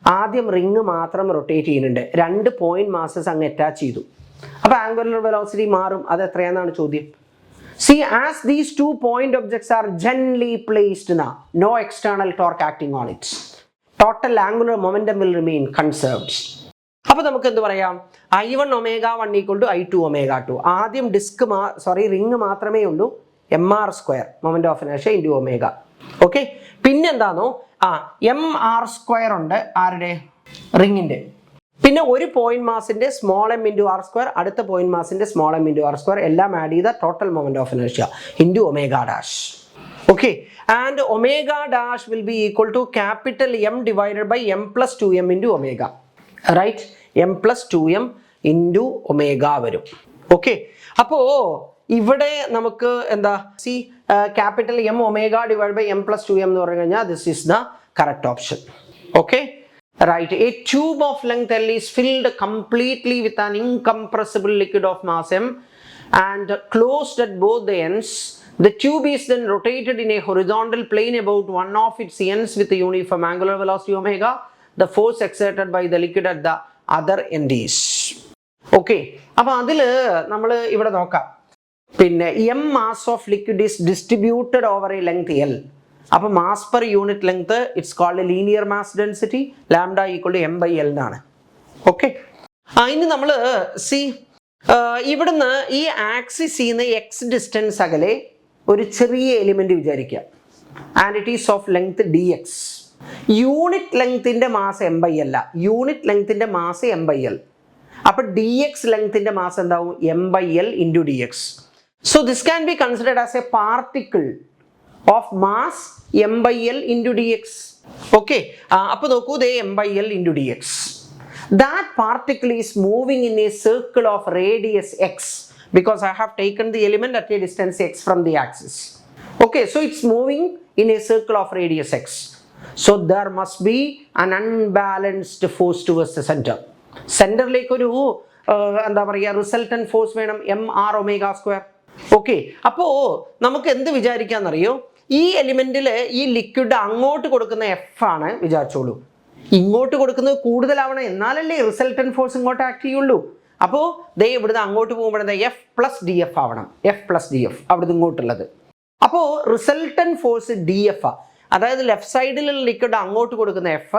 ആദ്യം ring മാത്രം rotate ചെയ്യുന്നുണ്ട്, രണ്ട് point masses അങ്ങ് attach ചെയ്തു. അപ്പൊ angular velocity മാറും. അത് എത്രയാണെന്നാണ് ചോദ്യം. See, as these 2 point objects are gently placed now, no external torque acting on it. Total angular momentum will remain conserved. അപ്പോൾ നമുക്ക് എന്ത് പറയാം, I1 ω1 = I2 ω2. ആദ്യം റിംഗ് മാത്രമേ ഉള്ളൂ, mr² moment of inertia into omega. Okay, പിന്നെന്താണോ mr² ഉണ്ട് ആരുടെ, റിങ്ങിന്റെ. പിന്നെ ഒരു പോയിന്റ് മാസിന്റെ സ്മോൾ m ഇൻറ്റു r², അടുത്ത പോയിന്റ് മാസിന്റെ സ്മോൾ m ഇൻറ്റു r², എല്ലാം ആഡ് ചെയ്ത total moment of inertia into ω'. Okay, and ω' will be equal to capital M divided by m plus 2m into omega. Right? m plus 2m into omega വരും. Okay, അപ്പോൾ ഇവിടെ നമുക്ക് എന്താ capital M omega divided by m plus 2m എന്ന് പറഞ്ഞു കഴിഞ്ഞാൽ this is the correct option. Okay, right. A tube of length L is filled completely with an incompressible liquid of mass m and closed at both the ends. The tube is then rotated in a horizontal plane about one of its ends with a uniform angular velocity omega. The force exerted by the liquid at the other end is. Okay, അപ്പോൾ അതിൽ നമ്മൾ ഇവിടെ നോക്കാം. പിന്നെ m mass of liquid is distributed over a length L. അപ്പോൾ mass per unit length it's called a linear mass density, lambda = m/L എന്നാണ്. Okay, ഇനി നമ്മൾ ഇവിടുന്ന് ഈ ആക്സിസിൽ നിന്ന് x ഡിസ്റ്റൻസ് അകലെ ഒരു ചെറിയ എലിമെന്റ് വിചാരിക്കുക, and it is of length dx. Unit ലെങ്ത്തിന്റെ മാസ് m/L, യൂണിറ്റ് ലെങ്ത്തിന്റെ മാസ് m/L. അപ്പൊ dx ലെങ്ത്തിന്റെ മാസ് എന്താവും, m/L into dx. So this can be considered as a particle of mass m/L into dx. Okay, അപ്പോൾ നോക്കൂ, ദേ m/L into dx. That particle is moving in a circle of radius x because I have taken the element at a distance x from the axis. Okay, so it's moving in a circle of radius x. So there must be an unbalanced force towards the center. സെന്ററിലേക്ക് ഒരു എന്താ പറയുക resultant force വേണം, mr². Okay, അപ്പോൾ നമുക്ക് എന്ത് വിചാരിക്കാന്നറിയോ, ഈ എലിമെന്റിൽ ഈ ലിക്വിഡ് അങ്ങോട്ട് കൊടുക്കുന്ന F ആണ് വിചാരിച്ചോളൂ, ഇങ്ങോട്ട് കൊടുക്കുന്നത് കൂടുതലാവണം, എന്നാലല്ലേ റിസൾട്ടന്റ് ഫോഴ്സ് ഇങ്ങോട്ട് ആക്ട് ചെയ്യുള്ളൂ. അപ്പോൾ ദേ ഇവിടുന്ന് അങ്ങോട്ട് പോകുമ്പോഴേ F + dF ആവണം, F + dF അവിടുന്ന് ഇങ്ങോട്ടുള്ളത്. അപ്പോൾ റിസൾട്ടന്റ് ഫോഴ്സ് dF, അതായത് ലെഫ്റ്റ് സൈഡിലുള്ള ലിക്വിഡ് അങ്ങോട്ട് കൊടുക്കുന്ന F,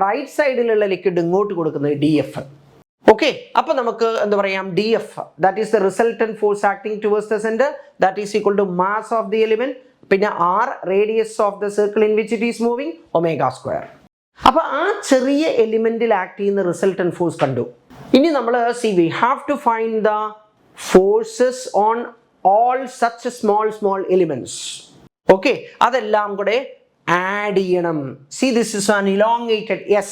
റൈറ്റ് സൈഡിലുള്ള ലിക്വിഡ് ഇങ്ങോട്ട് കൊടുക്കുന്നത് dF. ഓക്കെ, അപ്പോൾ നമുക്ക് എന്താ പറയാം, dF, that is the resultant force acting towards the centre, that is equal to mass of the element, പിന്നെ r radius of the circle in which it is moving, ω². അപ്പോൾ ആ ചെറിയ എലിമെന്റിൽ ആക്ട് ചെയ്യുന്ന റിസൾട്ടന്റ് ഫോഴ്സ് കണ്ടു. ഇനി നമ്മൾ we have to find the forces on all such small elements. Okay, അതെല്ലാം കൂടെ ആഡ് ചെയ്യണം. this is an elongated S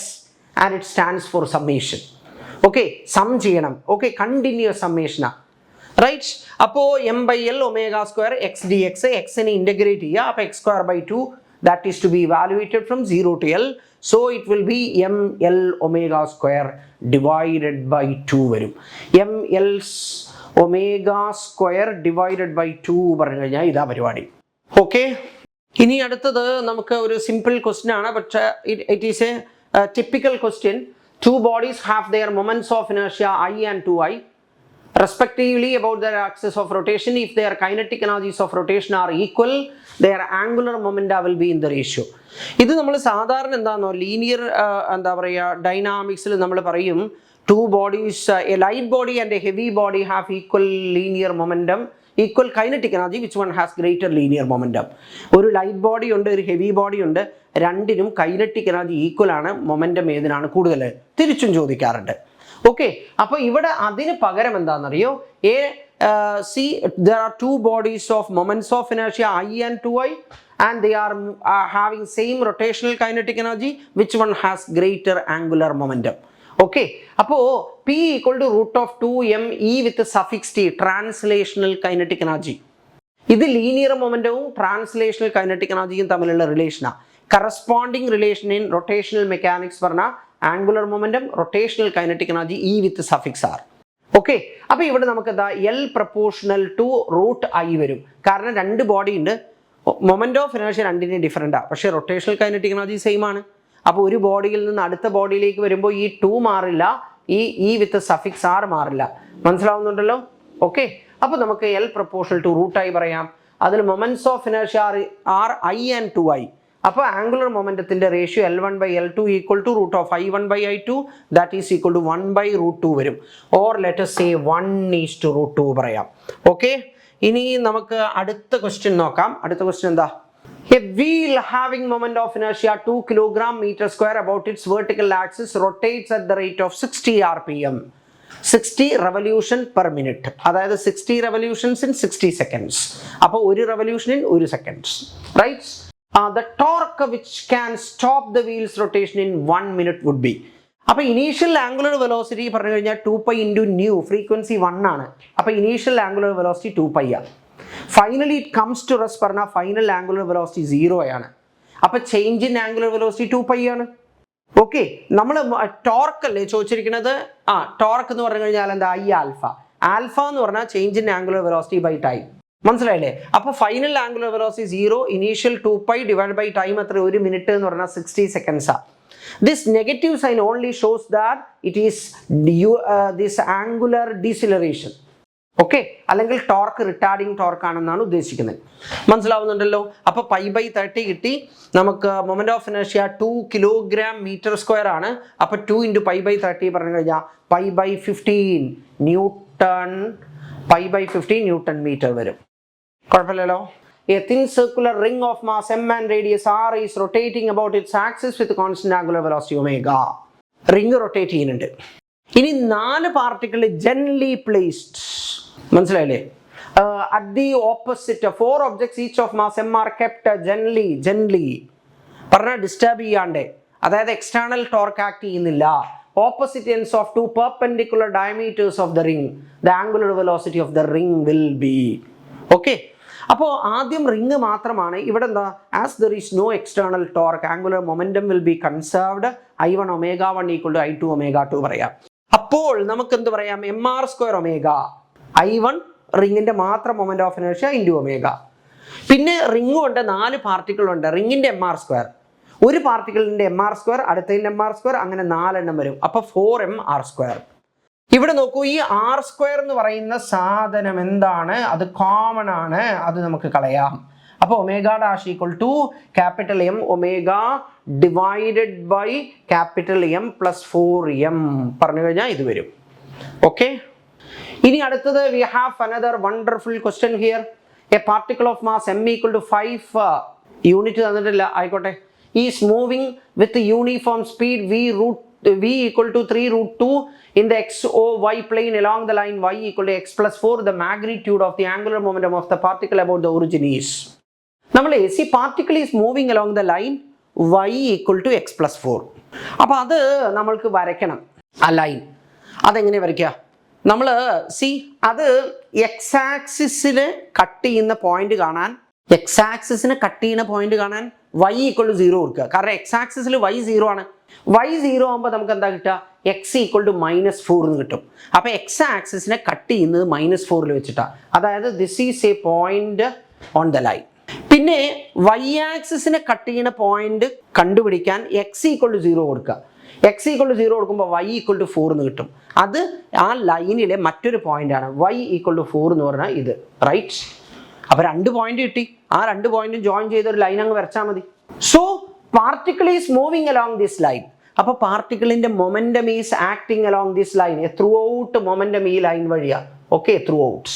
and it stands for summation. Okay, sum ചെയ്യണം. ഓക്കെ, കണ്ടിന്യൂസ് സമ്മേഷനാ, റൈറ്റ്. അപ്പോൾ m/L ω² x dx, എക്സിനെ ഇൻ്റഗ്രേറ്റ് ചെയ്യുക, അപ്പോൾ x²/2 that is to be evaluated from 0 to L. So it will be mL ω² divided by 2 വരും. mL ω² divided by 2 പറഞ്ഞു കഴിഞ്ഞാൽ ഇതാ പരിപാടി. ഓക്കെ, ഇനി അടുത്തത് നമുക്ക് ഒരു സിമ്പിൾ ക്വസ്റ്റ്യൻ ആണ്, പക്ഷേ it is A typical question. Two bodies have their moments of inertia I and 2I respectively about their axis of rotation. If their kinetic energies of rotation are equal, their angular momenta will be in the ratio. ഇത് നമ്മൾ സാധാരണ എന്താണോ linear എന്താ പറയുക ഡൈനാമിക്സിൽ നമ്മൾ പറയും, two bodies, a light body and a heavy body have equal linear momentum, equal kinetic energy, which one has greater linear momentum. ഒരു light body ഉണ്ട്, ഒരു ഹെവി ബോഡി ഉണ്ട്, രണ്ടിനും കൈനറ്റിക് എനർജി ഈക്വൽ ആണ്, മൊമെന്റം ഏതിനാണ് കൂടുതൽ, തിരിച്ചും ചോദിക്കാറുണ്ട്. ഓക്കെ, അപ്പോൾ ഇവിടെ അതിന് പകരം എന്താണെന്നറിയോ, there are two bodies of moments of inertia I and 2I and they are having same rotational kinetic energy, which one has greater angular momentum. Okay, അപ്പോൾ P = √2mE with suffix T, translational kinetic energy. ഇത് linear മൊമെന്റവും translational kinetic എനർജിയും തമ്മിലുള്ള റിലേഷനാണ്. Corresponding relation in rotational mechanics പറഞ്ഞാൽ angular momentum, rotational kinetic energy E with suffix R. Okay, അപ്പോൾ ഇവിടെ നമുക്ക് എന്താ L proportional to √I വരും. കാരണം രണ്ട് ബോഡി ഉണ്ട്, മൊമെന്റ് ഓഫ് ഇനർഷ്യ രണ്ടിനും ഡിഫറെൻറ്റാണ്, പക്ഷേ റൊട്ടേഷണൽ കൈനറ്റിക് എനർജി സെയിം ആണ്. അപ്പോൾ ഒരു ബോഡിയിൽ നിന്ന് അടുത്ത ബോഡിയിലേക്ക് വരുമ്പോൾ ഈ 2 മാറില്ല, ഈ E with suffix R മാറില്ല. മനസ്സിലാവുന്നുണ്ടല്ലോ? ഓക്കെ, അപ്പോൾ നമുക്ക് L proportional to √I പറയാം. അതിൽ moments of inertia are I and 2I. അപ്പോൾ ആംഗുലർ മൊമെൻറ്റത്തിൻ്റെ ratio L1/L2 equal to root of I1/I2 that is equal to 1/√2 വരും. ഓർ ലെറ്റ് us say 1:√2 പറയാം. Okay, ഇനി നമുക്ക് അടുത്ത ക്വസ്റ്റ്യൻ നോക്കാം. അടുത്ത ക്വസ്റ്റ്യൻ എന്താ? A wheel having moment of inertia 2 kg/m² about its vertical axis rotates at the rate of 60 rpm. 60 revolution per minute. അതായത് 60 revolutions in 60 seconds. അപ്പോൾ ഒരു revolution in 1 second. Right? The torque which can stop the wheel's rotation in 1 minute would be. അപ്പോൾ initial angular velocity പറഞ്ഞു കഴിഞ്ഞാൽ 2π into new, frequency 1 ആണ്. അപ്പോൾ initial angular velocity 2π ആണ്. Finally it comes to rest പറഞ്ഞാൽ final angular velocity 0 ആണ്. അപ്പോൾ change in angular velocity 2π ആണ്. ഓക്കെ, നമ്മൾ ടോർക്ക് അല്ലേ ചോദിച്ചിരിക്കുന്നത്? ടോർക്ക് എന്ന് പറഞ്ഞു കഴിഞ്ഞാൽ എന്താ? I alpha. ആൽഫ എന്ന് പറഞ്ഞാൽ change in angular velocity by time. മനസ്സിലായില്ലേ? അപ്പോൾ final angular velocity 0, initial 2π divide by time എത്ര? 1 മിനിറ്റ് എന്ന് പറഞ്ഞാൽ 60 സെക്കൻഡ്സ് ആണ്. This negative sign only shows that it is this angular deceleration. Okay, അല്ലെങ്കിൽ ടോർക്ക് റിട്ടാർഡിങ് ടോർക്ക് ആണെന്നാണ് ഉദ്ദേശിക്കുന്നത്. മനസ്സിലാവുന്നുണ്ടല്ലോ? അപ്പോൾ π/30 കിട്ടി നമുക്ക്. മൊമെന്റ് ഓഫ് ഇനർഷ്യ 2 kg/m² ആണ്. അപ്പോൾ 2 × π/30 പറഞ്ഞു കഴിഞ്ഞാൽ π/15 ന്യൂട്ടൺ, π/15 ന്യൂട്ടൺ മീറ്റർ വരും. കുഴപ്പമില്ലല്ലോ. A thin circular ring of mass m and radius r is rotating about its axis with constant angular velocity omega. Ring rotate ചെയ്യുന്നുണ്ട്. ഇനി 4 പാർട്ടിക്കിൾ ജെൻലി പ്ലേസ്ഡ്. മനസ്സിലായില്ലേ? At the opposite 4 objects each of mass m are kept gently പറഞ്ഞാൽ disturb ചെയ്യാണ്ട്, അതായത് external torque act ചെയ്യുന്നില്ല. Opposite ends of 2 perpendicular diameters of the ring, the angular velocity of the ring will be. Okay, അപ്പോൾ ആദ്യം ring മാത്രമാണ്. ഇവിടെ എന്താ? As there is no external torque angular momentum will be conserved. I1 ω1 equal to I2 ω2 പറയാം. അപ്പോൾ നമുക്ക് എന്ത് പറയാം? mr² omega. I1 റിങ്ങിന്റെ മാത്രം moment of inertia into omega. പിന്നെ റിംഗും ഉണ്ട്, 4 പാർട്ടിക്കിൾ ഉണ്ട്. റിങ്ങിന്റെ mr², ഒരു പാർട്ടിക്കിളിന്റെ mr², അടുത്തതിന്റെ mr², അങ്ങനെ 4 എണ്ണം വരും. അപ്പോൾ 4mr². ഇവിടെ നോക്കൂ, ഈ r² എന്ന് പറയുന്ന സാധനം എന്താണ്? അത് കോമൺ ആണ്, അത് നമുക്ക് കളയാം. അപ്പോൾ omega dash equal to capital M omega divided by capital M plus 4m പറഞ്ഞു കഴിഞ്ഞാൽ ഇത് വരും. ഓക്കെ, ഇനി അടുത്തത് we have another wonderful question here. A particle of mass m equal to 5 unit തന്നിട്ടില്ല, ആയിക്കോട്ടെ. Is moving with uniform speed v equal to 3√2 in the xy plane along the line y equal to x plus 4. The magnitude of the angular momentum of the particle about the origin is. നമ്മൾ see particle is moving along the line y equal to x plus 4. അപ്പോൾ അത് നമ്മൾക്ക് വരയ്ക്കണം ആ line. അതെങ്ങനെ വരയ്ക്കുക? നമ്മൾ അത് എക്സ് ആക്സിസിന് കട്ട് ചെയ്യുന്ന പോയിന്റ് കാണാൻ, എക്സ് ആക്സിസിന് കട്ട് ചെയ്യുന്ന പോയിന്റ് കാണാൻ y equal to 0 കൊടുക്കുക. കാരണം എക്സ് ആക്സിസിൽ y 0 ആണ്. y 0 ആകുമ്പോൾ നമുക്ക് എന്താ കിട്ടുക? x equal to -4 എന്ന് കിട്ടും. അപ്പോൾ എക്സ് ആക്സിസിനെ കട്ട് ചെയ്യുന്നത് -4 വെച്ചിട്ടാണ്. അതായത് this is A point on the line. പിന്നെ y ആക്സിസിനെ കട്ട് ചെയ്യുന്ന പോയിന്റ് കണ്ടുപിടിക്കാൻ x equal to 0 കൊടുക്കുക. x equal to 0 കൊടുക്കുമ്പോൾ y equal to 4 എന്ന് കിട്ടും. അത് ആ ലൈനിലെ മറ്റൊരു പോയിന്റ് ആണ്. y equal to 4 എന്ന് പറഞ്ഞാൽ ഇത്, റൈറ്റ്? അപ്പോൾ 2 പോയിന്റ് കിട്ടി. ആ 2 പോയിന്റും ജോയിൻ ചെയ്ത് ഒരു ലൈൻ അങ്ങ് വരച്ചാൽ മതി. So particle is moving along this line. അപ്പോൾ പാർട്ടിക്കിളിന്റെ momentum is acting along this line. Throughout momentum ഈ ലൈൻ വഴിയാ. Okay, throughout.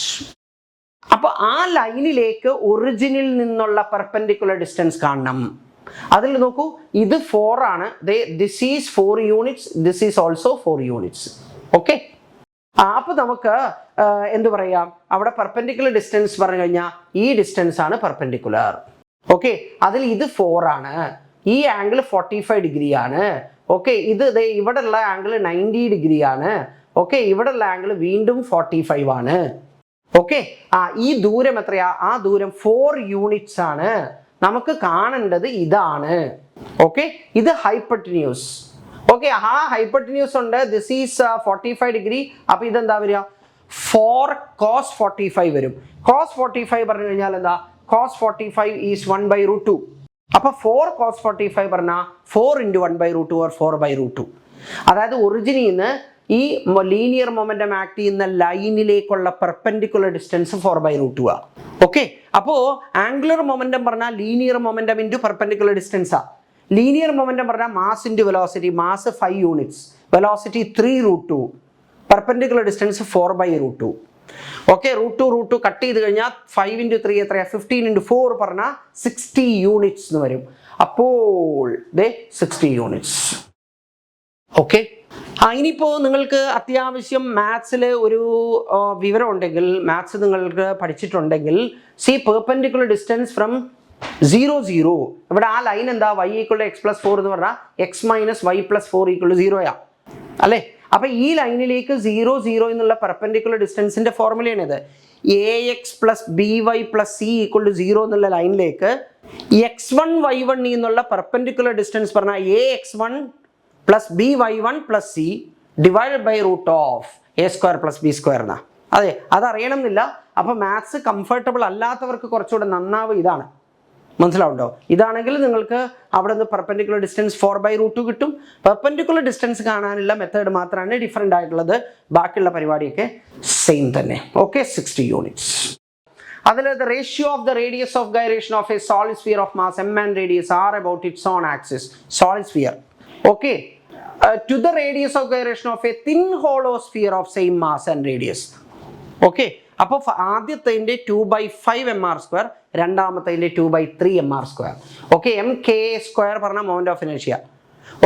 അപ്പോൾ ആ ലൈനിലേക്ക് ഒറിജിനിൽ നിന്നുള്ള പെർപെൻഡിക്കുലർ ഡിസ്റ്റൻസ് കാണണം. അതിൽ നോക്കൂ, ഇത് 4 ആണ്. This is 4 units, this is also 4 units. Okay, അപ്പോൾ നമുക്ക് എന്ത് പറയാം? അവിടെ പെർപെൻഡിക്കുലർ ഡിസ്റ്റൻസ് പറഞ്ഞു കഴിഞ്ഞാൽ ഈ ഡിസ്റ്റൻസ് ആണ് പെർപെൻഡിക്കുലർ. ഓക്കെ, അതിൽ ഇത് 4 ആണ്. ഈ ആംഗിൾ 45 ഡിഗ്രി ആണ്. ഓക്കെ, ഇത് ഇവിടെയുള്ള ആംഗിൾ 90 ഡിഗ്രി ആണ്. ഓക്കെ, ഇവിടെയുള്ള ആംഗിൾ വീണ്ടും 45 ആണ്. ഓക്കെ, ഈ ദൂരം എത്രയാ? ആ ദൂരം 4 യൂണിറ്റ്സ് ആണ്. നമുക്ക് കാണേണ്ടത് ഇതാണ്. ഓക്കെ, ഇത് ഹൈപ്പർട്ടിന്യൂസ്. ഓക്കെ, ആ ഹൈപ്പർട്ടിന്യൂസ് ഉണ്ട്. This is 45 degree. അപ്പോൾ ഇതെന്താ വരിക? 4 cos 45 വരും. cos 45 പറഞ്ഞു കഴിഞ്ഞാൽ എന്താ? cos 45 is 1/√2. അപ്പോൾ 4 cos 45 പറഞ്ഞാൽ 4 × 1/√2 or 4/√2. അതായത് ഒറിജിനിൽ നിന്ന് ഈ ലീനിയർ മൊമെന്റം ആക്ട് ചെയ്യുന്ന ലൈനിലേക്കുള്ള പെർപെൻഡിക്കുലർ ഡിസ്റ്റൻസ് 4/√2 ആണ്. ഓക്കെ, അപ്പോൾ ആംഗുലർ മൊമെന്റം പറഞ്ഞാൽ ലീനിയർ മൊമെന്റം ഇൻറ്റു പെർപെൻഡിക്കുലർ ഡിസ്റ്റൻസാ. ലീനിയർ മൊമെന്റം പറഞ്ഞാൽ mass into velocity, mass 5 units, velocity 3√2, perpendicular distance 4/√2. Okay, √2 cut ചെയ്ത് കഴിഞ്ഞാൽ 5 × 3 എത്രയാ? 15 × 4 പറഞ്ഞാൽ 60 യൂണിറ്റ്സ് എന്ന് വരും. അപ്പോൾ 60 യൂണിറ്റ്സ്. ഓക്കെ, ഇനിയിപ്പോൾ നിങ്ങൾക്ക് അത്യാവശ്യം മാത്സിൽ ഒരു വിവരം ഉണ്ടെങ്കിൽ, മാത്സ് നിങ്ങൾക്ക് പഠിച്ചിട്ടുണ്ടെങ്കിൽ, പെർപെൻഡിക്കുലർ ഡിസ്റ്റൻസ് ഫ്രം 0, 0, ഇവിടെ ആ ലൈൻ എന്താ? y = x+4 എന്ന് പറഞ്ഞാൽ x - y + 4 = 0 അല്ലേ? അപ്പൊ ഈ ലൈനിലേക്ക് 0, 0 എന്നുള്ള പെർപെൻഡിക്കുലർ ഡിസ്റ്റൻസിന്റെ ഫോർമുലയാണിത്. ax + by + c = 0 എന്നുള്ള ലൈനിലേക്ക് x1 y1 എന്നുള്ള പെർപെൻഡിക്കുലർ ഡിസ്റ്റൻസ് പറഞ്ഞാൽ ax1 + by1 + c /√a² + b² എന്നാ. അതെ, അതറിയണം എന്നില്ല. അപ്പൊ മാത്സ് കംഫർട്ടബിൾ അല്ലാത്തവർക്ക് കുറച്ചുകൂടെ നന്നാവും ഇതാണ്. മനസ്സിലാവുണ്ടോ? ഇതാണെങ്കിൽ നിങ്ങൾക്ക് അവിടെ നിന്ന് പെർപെൻഡിക്കുലർ ഡിസ്റ്റൻസ് 4/√2 കിട്ടും. പെർപെൻഡിക്കുലർ ഡിസ്റ്റൻസ് കാണാനുള്ള മെത്തേഡ് മാത്രമാണ് ഡിഫറെൻ്റ് ആയിട്ടുള്ളത്. ബാക്കിയുള്ള പരിപാടിയൊക്കെ സെയിം തന്നെ. Okay, 60 units. അതിൽ the ratio of the radius of gyration of a solid sphere of mass m and radius are about its own axis. Solid sphere. Okay, to the radius of gyration of a thin hollow sphere of same mass and radius. Okay, അപ്പോൾ ആദ്യത്തെ 2/5 mr², രണ്ടാമത്തെ 2/3 mr². Okay, mk² പറഞ്ഞാൽ moment of inertia.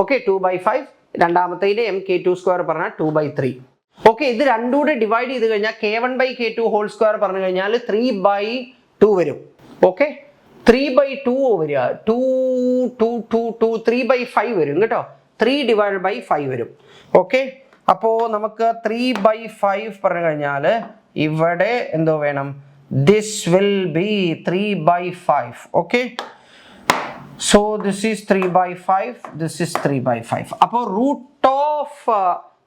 Okay, 2/5, രണ്ടാമത്തെ mk2² പറഞ്ഞാൽ 2/3. Okay, ഇത് രണ്ടും കൂടെ divide ചെയ്ത് കഴിഞ്ഞാൽ k1/k2² പറഞ്ഞു കഴിഞ്ഞാൽ 3/2 വരും. ഓക്കെ, 3/2 വരിക, 3/5 വരും കേട്ടോ. 3/5 വരും. ഓക്കെ, അപ്പോൾ നമുക്ക് 3/5 പറഞ്ഞു കഴിഞ്ഞാൽ ഇവിടെ എന്തോ വേണം? this will be 3/5. okay, so this is 3/5, this is 3/5. അപ്പോൾ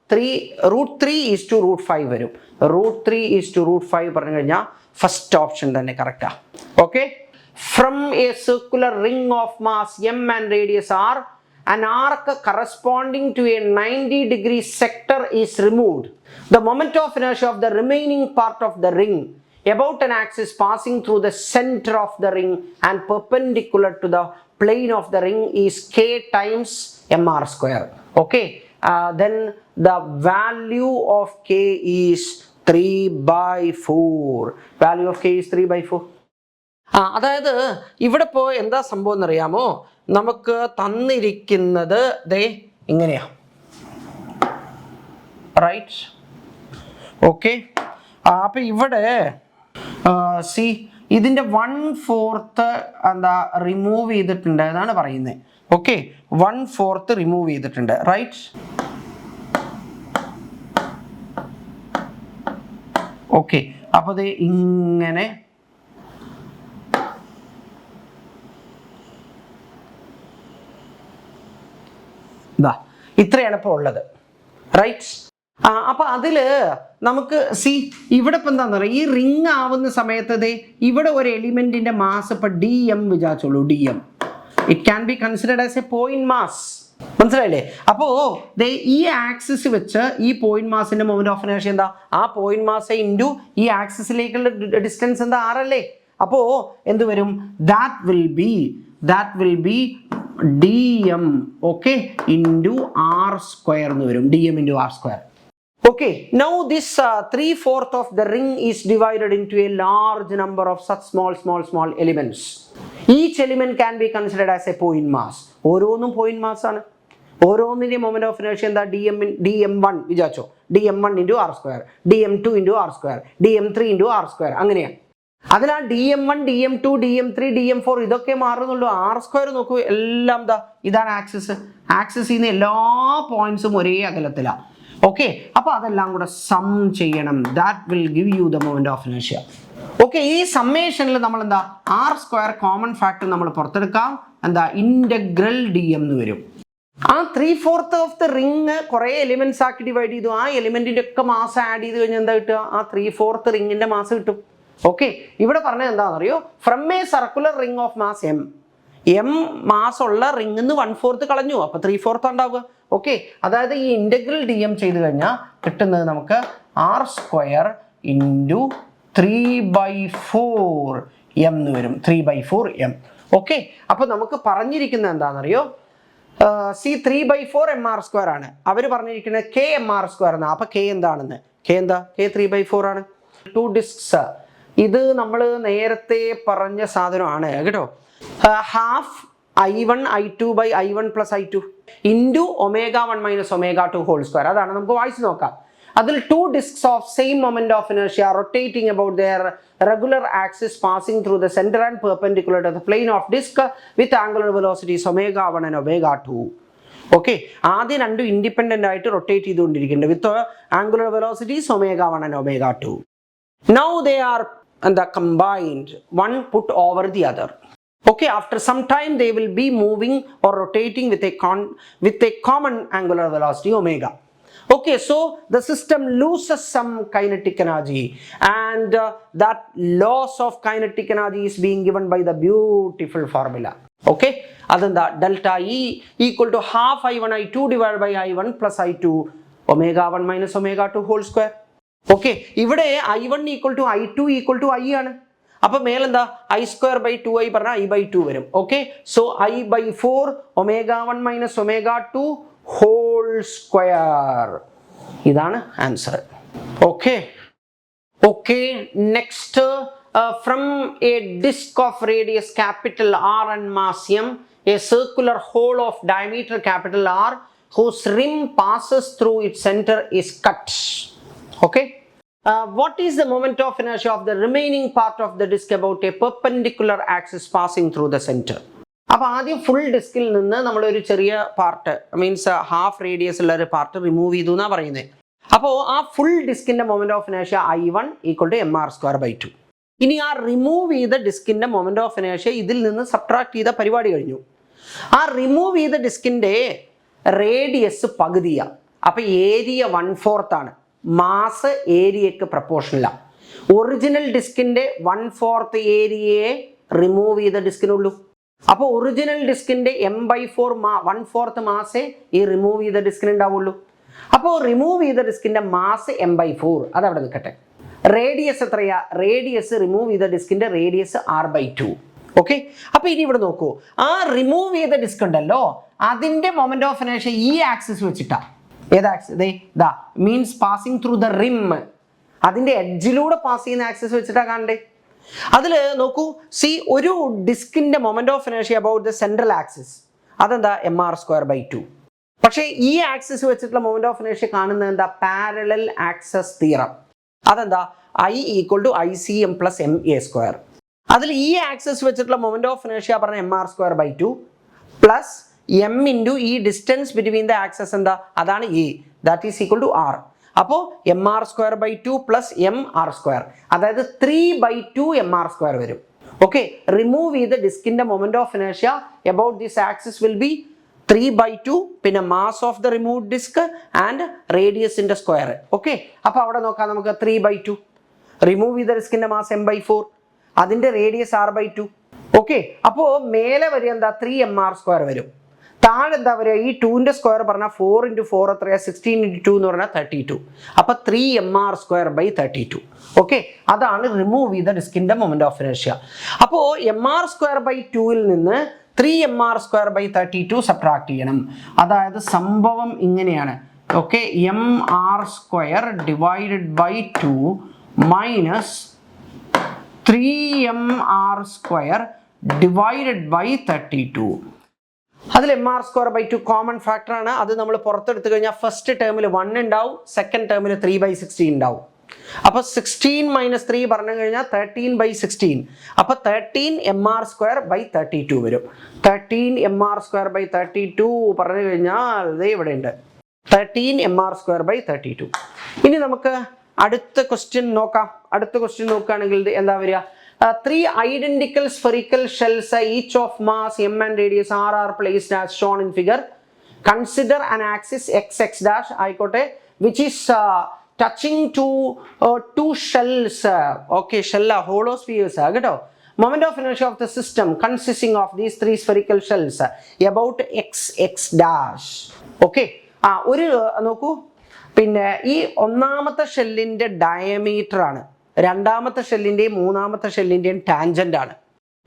√3 is to √5 വരും. √3 is to √5 പറഞ്ഞു കഴിഞ്ഞാൽ ഫസ്റ്റ് ഓപ്ഷൻ തന്നെ correct. Okay, from A circular ring of mass m and radius r, an arc corresponding to a 90-degree sector is removed. The moment of inertia of the remaining part of the ring about an axis passing through the center of the ring and perpendicular to the plane of the ring is k times mr². Okay, then the value of k is 3/4. Value of k is 3/4. അതായത് ഇവിടെ ഇപ്പോൾ എന്താ സംഭവം എന്നറിയാമോ? നമുക്ക് തന്നിരിക്കുന്നത് ഇങ്ങനെയാ, right? Okay, അപ്പൊ ഇവിടെ ഇതിന്റെ 1/4 എന്താ റിമൂവ് ചെയ്തിട്ടുണ്ട് എന്നാണ് പറയുന്നത്. ഓക്കെ, 1/4 റിമൂവ് ചെയ്തിട്ടുണ്ട്, റൈറ്റ്? ഓക്കെ, അപ്പൊ ഇത് ഇങ്ങനെ ഇത്രയാണ് ഇപ്പോൾ ഉള്ളത്, റൈറ്റ്? അപ്പൊ അതില് നമുക്ക് ഇവിടെ ഇപ്പൊ എന്താന്ന് പറയാ, ഈ റിംഗ് ആവുന്ന സമയത്ത് ഇവിടെ ഒരു എലിമെന്റിന്റെ മാസ് ഇപ്പൊ dm വിചാരിച്ചോളൂ. dm it can be considered as A point mass. മനസ്സിലായില്ലേ? അപ്പോ ഈ ആക്സിസ് വെച്ച് ഈ പോയിന്റ് മാസിന്റെ മൊമെന്റ് ഓഫ് ഇനേർഷ്യ എന്താ? ആ പോയിന്റ് മാസ് ഇൻറ്റു ഈ ആക്സിസിലേക്കുള്ള ഡിസ്റ്റൻസ് എന്താ? r അല്ലേ? അപ്പോ എന്ത് വരും? That will B dm, okay, into r² എന്ന് വരും. dm into r². Okay, now this 3/4 of the ring is divided into a large number of such small elements. Each element can be considered as a point mass. ഓരോന്നും point mass ആണ്. ഓരോന്നിന്റെ moment of inertia എന്താ? dm1 വിചാരിച്ചോ, dm1 into r², dm2 into r², dm3 into r². അങ്ങനെയാണ്. അതിൽ ആ dm1, dm2, dm3, dm4 ഇതൊക്കെ മാറുന്നുള്ളൂ. r² നോക്കൂ, എല്ലാം ഇതാണ് ആക്സിസ്. ആക്സിസിൽ നിന്ന് എല്ലാ പോയിന്റ്സും ഒരേ അകലത്തിലാണ്. ഓക്കെ, അപ്പൊ അതെല്ലാം കൂടെ സം ചെയ്യണം. That will give you the moment of inertia. Okay, ഈ സമ്മേഷനിൽ നമ്മൾ എന്താ? r² കോമൺ ഫാക്ടർ നമ്മൾ പുറത്തെടുക്കാം. എന്താ? ഇന്റഗ്രൽ dm എന്ന് വരും. ആ 3/4 ഓഫ് ദ റിംഗ് കുറെ എലിമെന്റ്സ് ആക്കി ഡിവൈഡ് ചെയ്തു. ആ എലിമെന്റിന്റെ ഒക്കെ മാസ് ആഡ് ചെയ്ത് കഴിഞ്ഞാൽ എന്താ കിട്ടുക? ആ 3/4 റിംഗിന്റെ മാസ് കിട്ടും. ഓക്കെ, ഇവിടെ പറഞ്ഞത് എന്താണെന്നറിയോ? From A circular ring of mass m mass ഉള്ള റിംഗിന്ന് 1/4 കളഞ്ഞു, അപ്പൊ 3/4 ഉണ്ടാവുക. ഓക്കെ, അതായത് ഈ ഇൻ്റഗ്രൽ ഡി എം ചെയ്ത് കഴിഞ്ഞാൽ കിട്ടുന്നത് നമുക്ക് ആർ സ്ക്വയർ ഇൻറ്റു 3/4 എം എന്ന് വരും. 3/4 എം. ഓക്കെ, അപ്പോൾ നമുക്ക് പറഞ്ഞിരിക്കുന്നത് എന്താണെന്നറിയോ? സി 3/4 എം ആർ സ്ക്വയർ ആണ്. അവർ പറഞ്ഞിരിക്കുന്നത് കെ എം ആർ സ്ക്വയർ എന്നാണ്. അപ്പോൾ കെ എന്താണെന്ന്? കെ എന്താ? കെ 3/4 ആണ്. 2 ഡിസ്ക്സ്, ഇത് നമ്മൾ നേരത്തെ പറഞ്ഞ സാധനമാണ് കേട്ടോ. Half I1 I2 by I1 plus I2 into ω1 minus ω2 whole square. അതാണ് നമുക്ക് വായിച്ച് നോക്കാം. അതിൽ 2 discs of same moment of inertia rotating about their regular axis passing through the center and perpendicular to the plane of disc with angular velocities ω1 and ω2. Okay, ആദ്യം രണ്ടും independent ആയിട്ട് rotate ചെയ്തുകൊണ്ടിരിക്കുന്നുണ്ട് with angular velocities ω1 and ω2. Now they are combined, one put over the other. Okay, after some time they will be moving or rotating with a common angular velocity omega. Okay, so the system loses some kinetic energy, and that loss of kinetic energy is being given by the beautiful formula. Okay, adanda delta E equal to half I1 I2 divided by I1 plus I2 ω1 minus ω2 whole square. Okay, ഇവിടെ I1 equal to I2 equal to I ആണ്. അപ്പോൾ മേലെന്താ I square by 2I പറഞ്ഞാൽ I/2 വരും. Okay, so I/4 ω1 minus ω2 whole square. ഇതാണ് answer. Okay okay next, from a disc of radius capital R and mass m, a circular hole of diameter capital R whose rim passes through its center is cut. Okay, what is the moment of inertia of the remaining part of the disk about a perpendicular axis passing through the center? അപ്പോൾ ആദ്യം full ഡിസ്കിൽ നിന്ന് നമ്മളൊരു ചെറിയ part, means half radius ഉള്ള ഒരു part remove ചെയ്തു എന്നാണ് പറയുന്നത്. അപ്പോൾ ആ ഫുൾ ഡിസ്കിൻ്റെ മൊമെന്റ് ഓഫ് ഇനേഷ്യ I1 ഈക്വൽ ടു mr²/2. ഇനി ആ റിമൂവ് ചെയ്ത ഡിസ്കിൻ്റെ മൊമെന്റ് ഓഫ് ഇനേഷ്യ ഇതിൽ നിന്ന് സബ്ട്രാക്ട് ചെയ്ത പരിപാടി കഴിഞ്ഞു. ആ റിമൂവ് ചെയ്ത ഡിസ്കിൻ്റെ റേഡിയസ് പകുതിയാണ്. അപ്പോൾ ഏരിയ 1/4 ആണ്. മാസ് ഏരിയക്ക് പ്രപ്പോർഷനലാണ്. ഒറിജിനൽ ഡിസ്കിൻ്റെ 1/4 ഏരിയയെ റിമൂവ് ചെയ്ത ഡിസ്കിനുള്ളൂ. അപ്പോൾ ഒറിജിനൽ ഡിസ്കിൻ്റെ m/4 1/4 മാസേ ഈ റിമൂവ് ചെയ്ത ഡിസ്കിന് ഉണ്ടാവുള്ളൂ. അപ്പോൾ റിമൂവ് ചെയ്ത ഡിസ്കിൻ്റെ മാസ് m/4, അതവിടെ നിൽക്കട്ടെ. റേഡിയസ് എത്രയാ? റേഡിയസ് റിമൂവ് ചെയ്ത ഡിസ്കിൻ്റെ റേഡിയസ് r/2. ഓക്കെ, അപ്പോൾ ഇനി ഇവിടെ നോക്കൂ, ആ റിമൂവ് ചെയ്ത ഡിസ്ക് ഉണ്ടല്ലോ, അതിൻ്റെ മൊമെന്റ് ഓഫ് ഇനേഷ്യ ഈ ആക്സിസ് വെച്ചിട്ടാണ്. ഏതാ ആക്സിസ്? ദാ മീൻസ് പാസിങ് ത്രൂ ദ റിം, അതിൻ്റെ എഡ്ജിലൂടെ പാസ് ചെയ്യുന്ന ആക്സിസ് വെച്ചിട്ടാണ് കാണണ്ടേ. അതിൽ നോക്കൂ, സി ഒരു ഡിസ്കിൻ്റെ മൊമെന്റ് ഓഫ് ഇനേഷ്യ അബൌട്ട് ദ സെൻട്രൽ ആക്സിസ്, അതെന്താ mr²/2. പക്ഷേ ഈ ആക്സിസ് വെച്ചിട്ടുള്ള മൊമെന്റ് ഓഫ് ഇനേഷ്യ കാണുന്നത് എന്താ? Parallel axes theorem. അതെന്താ? I equal to ICM plus MA². അതിൽ ഈ ആക്സിസ് വെച്ചിട്ടുള്ള മൊമെന്റ് ഓഫ് ഇനേഷ്യ പറഞ്ഞ mr²/2 പ്ലസ് m ഇൻറ്റു ഈ ഡിസ്റ്റൻസ് ബിറ്റ്വീൻ ദ ആക്സസ് എന്താ? അതാണ് A, that is equal to R. അപ്പോൾ mr²/2 പ്ലസ് mr², അതായത് 3/2 mr² വരും. ഓക്കെ, റിമൂവ് ചെയ്ത ഡിസ്കിൻ്റെ മൊമെന്റ് ഓഫ് ഇനേഷ്യ about this axis will be 3/2, പിന്നെ mass of the remove disc and റേഡിയസിൻ്റെ സ്ക്വയർ. ഓക്കെ, അപ്പോൾ അവിടെ നോക്കാം നമുക്ക്. 3/2 റിമൂവ് ചെയ്ത ഡിസ്കിൻ്റെ മാസ് m/4, അതിൻ്റെ റേഡിയസ് r/2. ഓക്കെ, അപ്പോൾ മേലെ വരെ എന്താ? 3 mr² വരും. താഴെ എന്താ പറയുക? ഈ 2ൻ്റെ സ്ക്വയർ പറഞ്ഞാൽ 4 × 4 എത്രയാണ്? 16 × 2 എന്ന് പറഞ്ഞാൽ 32. അപ്പോൾ 3 mr²/32. ഓക്കെ, അതാണ് റിമൂവ് ചെയ്ത ഡിസ്കിൻ്റെ മൊമെന്റ് ഓഫ് ഇനേഷ്യ. അപ്പോൾ mr²/2ൽ നിന്ന് 3 mr²/32 സബ്ട്രാക്ട് ചെയ്യണം. അതായത് സംഭവം ഇങ്ങനെയാണ്. Okay, mr² divided by 2 minus 3 mr² divided by 32. അതിൽ mr²/2 കോമൺ ഫാക്ടറാണ്. അത് നമ്മൾ പുറത്തെടുത്തു കഴിഞ്ഞാൽ ഫസ്റ്റ് ടേമിൽ 1 ഉണ്ടാവും, സെക്കൻഡ് ടേമിൽ 3/16 ഉണ്ടാവും. അപ്പോൾ 16 മൈനസ് 3 പറഞ്ഞു കഴിഞ്ഞാൽ 13/16. അപ്പോൾ 13 mr²/32 വരും. 13 mr²/32 പറഞ്ഞു കഴിഞ്ഞാൽ ഇത് ഇവിടെ ഉണ്ട്, 13 mr²/32. ഇനി നമുക്ക് അടുത്ത ക്വസ്റ്റ്യൻ നോക്കാം. അടുത്ത ക്വസ്റ്റ്യൻ നോക്കുകയാണെങ്കിൽ എന്താ വരിക? 3 identical spherical shells, each of mass m and radius r, are placed as shown in figure. Consider an axis x dash ആയിക്കോട്ടെ, which is touching to 2 shells. Okay, shell hollow spheres കേട്ടോ. Moment of inertia of the system consisting of these 3 spherical shells about x dash. Okay. ഒരു നോക്കൂ, പിന്നെ ഈ ഒന്നാമത്തെ ഷെല്ലിൻ്റെ diameter ആണ്, രണ്ടാമത്തെ ഷെല്ലിൻ്റെയും മൂന്നാമത്തെ ഷെല്ലിൻ്റെയും ടാൻജൻ്റ് ആണ്.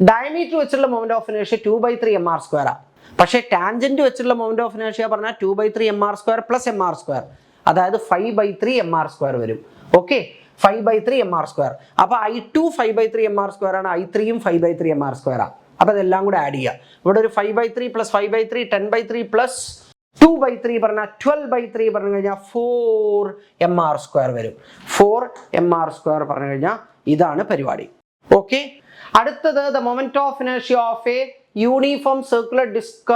ഡയമീറ്റർ വെച്ചുള്ള മൊമെന്റ് ഓഫ് ഇനേർഷ്യ 2/3 mr². പക്ഷേ ടാൻജന്റ് വെച്ചുള്ള മൊമെന്റ് ഓഫ് ഇനേർഷ്യ പറഞ്ഞാൽ 2/3 mr² പ്ലസ് mr², അതായത് 5/3 mr² വരും. Okay, 5/3 mr². അപ്പോൾ I2 5/3 mr² ആണ്, I3യും 5/3 mr² ആണ്. അപ്പോൾ അതെല്ലാം കൂടെ ആഡ് ചെയ്യുക. ഇവിടെ ഒരു 5/3 പ്ലസ് 5/3 10/3 പ്ലസ് 2/3 പറഞ്ഞാൽ 12/3 പറഞ്ഞു കഴിഞ്ഞാൽ 4 mr² വരും. 4 mr² പറഞ്ഞു കഴിഞ്ഞാൽ ഇതാണ് പരിപാടി. ഓക്കെ. അടുത്തത് the moment of inertia of a uniform circular disc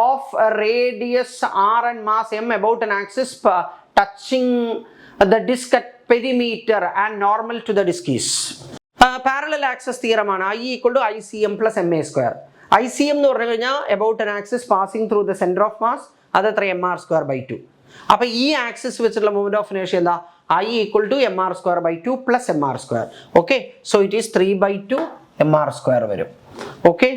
of radius r and mass m about an axis touching the disc at perimeter and normal to the disc is. Parallel axes theorem ആണ്. I equal to ICM plus MA². ICM എന്ന് പറഞ്ഞു കഴിഞ്ഞാൽ about an axis passing through the center of mass, അത് എത്ര mr²/2. അപ്പോൾ ഈ axis വെച്ചിട്ടുള്ള moment of inertia എന്താ? I equal to mr²/2 plus mr². Okay, so it is 3/2 mr² വരും. ഓക്കെ,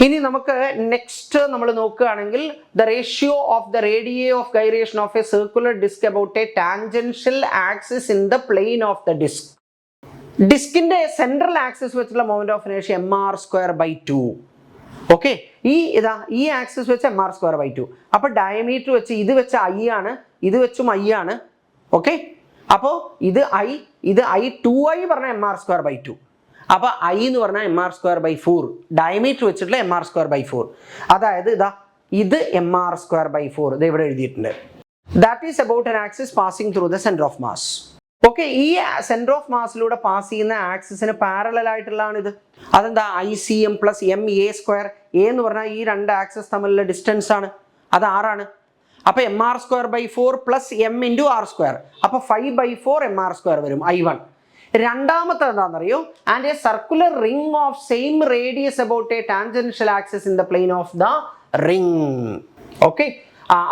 ഇനി നമുക്ക് നെക്സ്റ്റ് നമ്മൾ നോക്കുകയാണെങ്കിൽ the ratio of the radii of gyration of a circular disc about a tangential axis in the plane of the disc. ഡിസ്കിന്റെ central axis വെച്ചുള്ള moment of inertia mr²/2. Okay, ഈ axis വെച്ച് mr²/2. അപ്പോൾ ഡയമീറ്റർ വെച്ച് ഇത് വെച്ച് I ആണ്, ഇത് വെച്ചും I ആണ്. ഓക്കെ, അപ്പോൾ ഇത് I 2I പറഞ്ഞാൽ mr²/2. അപ്പോൾ I എന്ന് പറഞ്ഞാൽ mr²/4, ഡയമീറ്റർ വെച്ചിട്ടുള്ള mr²/4. അതായത് ഇത് mr²/4 ഇത് ഇവിടെ എഴുതിയിട്ടുണ്ട്. That is about an axis passing through the centre of mass. Okay, ഈ സെന്റർ ഓഫ് മാസിലൂടെ പാസ് ചെയ്യുന്ന ആക്സിസിന് പാരലൽ ആയിട്ടുള്ളതാണ് ഇത്. അതെന്താ? ICM plus MA². എ എന്ന് പറഞ്ഞാൽ ഈ രണ്ട് ആക്സിസ് തമ്മിലുള്ള ഡിസ്റ്റൻസ് ആണ്, അത് 6 ആണ്. അപ്പോൾ mr²/4 plus m into r². അപ്പോൾ 5/4 mr² വരും I1. രണ്ടാമത്തെ എന്താണെന്നറിയോ? And A circular ring of same radius about a tangential axis in the plane of the ring. Okay,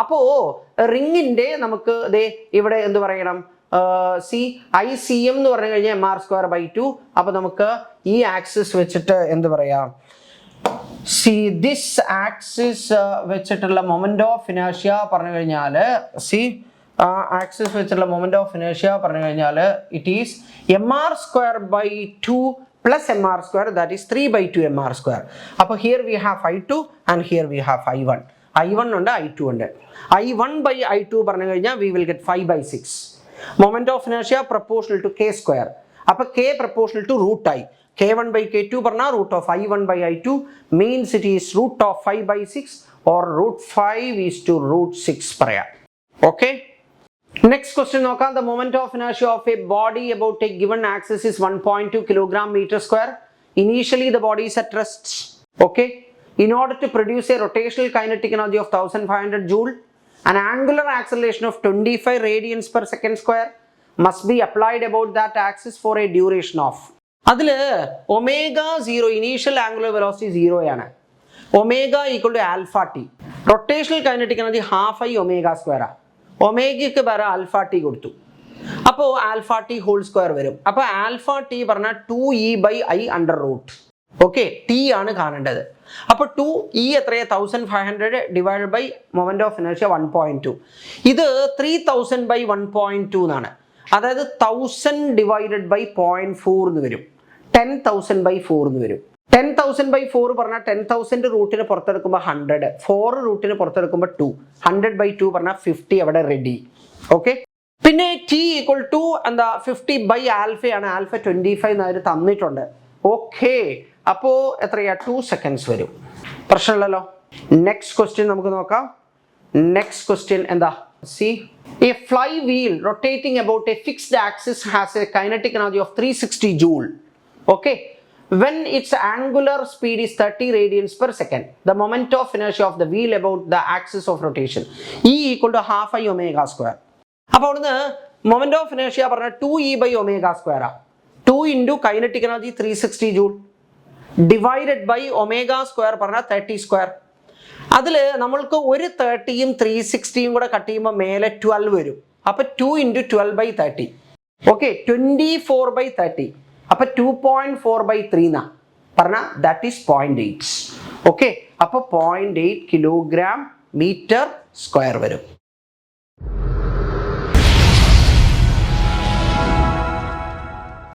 അപ്പോൾ റിങ്ങിൻ്റെ നമുക്ക് ഇവിടെ എന്ത് പറയണം? ICM എന്ന് പറഞ്ഞു കഴിഞ്ഞാൽ mr²/2. അപ്പോൾ നമുക്ക് ഈ ആക്സിസ് വെച്ചിട്ട് എന്ത് പറയാം? ദിസ് ആക്സിസ് വെച്ചിട്ടുള്ള മൊമെന്റ് ഓഫ് ഇനേർഷ്യ പറഞ്ഞു കഴിഞ്ഞാൽ ആക്സിസ് വെച്ചുള്ള മൊമെന്റ് ഓഫ് ഇനേർഷ്യ പറഞ്ഞു കഴിഞ്ഞാൽ it is mr²/2 plus mr², that is 3/2 mr². അപ്പോൾ here we have I2 and here we have I1. I1 ഉണ്ട്, I2 ഉണ്ട്. I1/I2 പറഞ്ഞു കഴിഞ്ഞാൽ we will get 5/6. Moment of inertia proportional to k². അപ്പോൾ k proportional to √I. k1/k2 പറഞ്ഞാൽ root of I1/I2 means it is root of 5/6 or √5 is to √6 പറയാം. Okay, next question നോക്കാം. The moment of inertia of A body about A given axis is 1.2 kg/m². Initially the body is at rest. Okay, in order to produce a rotational kinetic energy of 1500 joule, an angular acceleration of 25 radians per second square must be applied about that axis for a duration of. അതിൽ ω0 initial angular velocity 0 ആണ്. ω equal to α t. Rotational kinetic energy ½ ω². ഒമേഗയ്ക്ക് പകരം α t കൊടുത്തു. അപ്പോൾ α t whole square വരും. അപ്പോൾ α t പറഞ്ഞാൽ 2E/I √. Okay, T ആണ് കാണേണ്ടത്. അപ്പോൾ 2E എത്രയാണ്? 1500 divided by moment of inertia 1.2. ഇത് 3000/1.2 എന്നാണ്. അതായത് 1000 ഡിവൈഡഡ് ബൈ 0.4 എന്ന് വരും. 10,000/4 എന്ന് വരും. 10,000/4 പറഞ്ഞാൽ 10,000 റൂട്ടിന് പുറത്തെടുക്കുമ്പോൾ 100, 4 റൂട്ടിന് പുറത്തെടുക്കുമ്പോൾ 2, 100/2 പറഞ്ഞാൽ 50 അവിടെ റെഡി. ഓക്കെ, പിന്നെ T ഈക്വൽ ടു എന്താ 50/α ആണ്. α 25 എന്ന് അവർ തന്നിട്ടുണ്ട്. ഓക്കെ, അപ്പോൾ എത്രയാ? 2 seconds വരും. പ്രശ്നമില്ലല്ലോ. നെക്സ്റ്റ് ക്വസ്റ്റ്യൻ നമുക്ക് നോക്കാം. നെക്സ്റ്റ് ക്വസ്റ്റ്യൻ എന്താ? A flywheel rotating about a fixed axis has a kinetic energy of 360 joule. Okay, when its angular speed is 30 radians per second, the moment of inertia of the wheel about the axis of rotation E equal to ½ ω². അപ്പോൾ അവിടുന്ന് moment of inertia പറഞ്ഞാൽ 2E/ω². 2 into kinetic energy 360 joule divided by ω² പറഞ്ഞാൽ 30². അതിൽ നമ്മൾക്ക് ഒരു 30യും 360യും കൂടെ cut ചെയ്യുമ്പോൾ മേലെ 12 വരും. അപ്പോൾ 2 into 12/30. ഓക്കെ, 24/30. അപ്പോൾ 2.4/3 എന്നാ പറഞ്ഞാൽ ദാറ്റ് ഈസ് 0.8. ഓക്കെ, അപ്പോൾ 0.8 kg/m² വരും.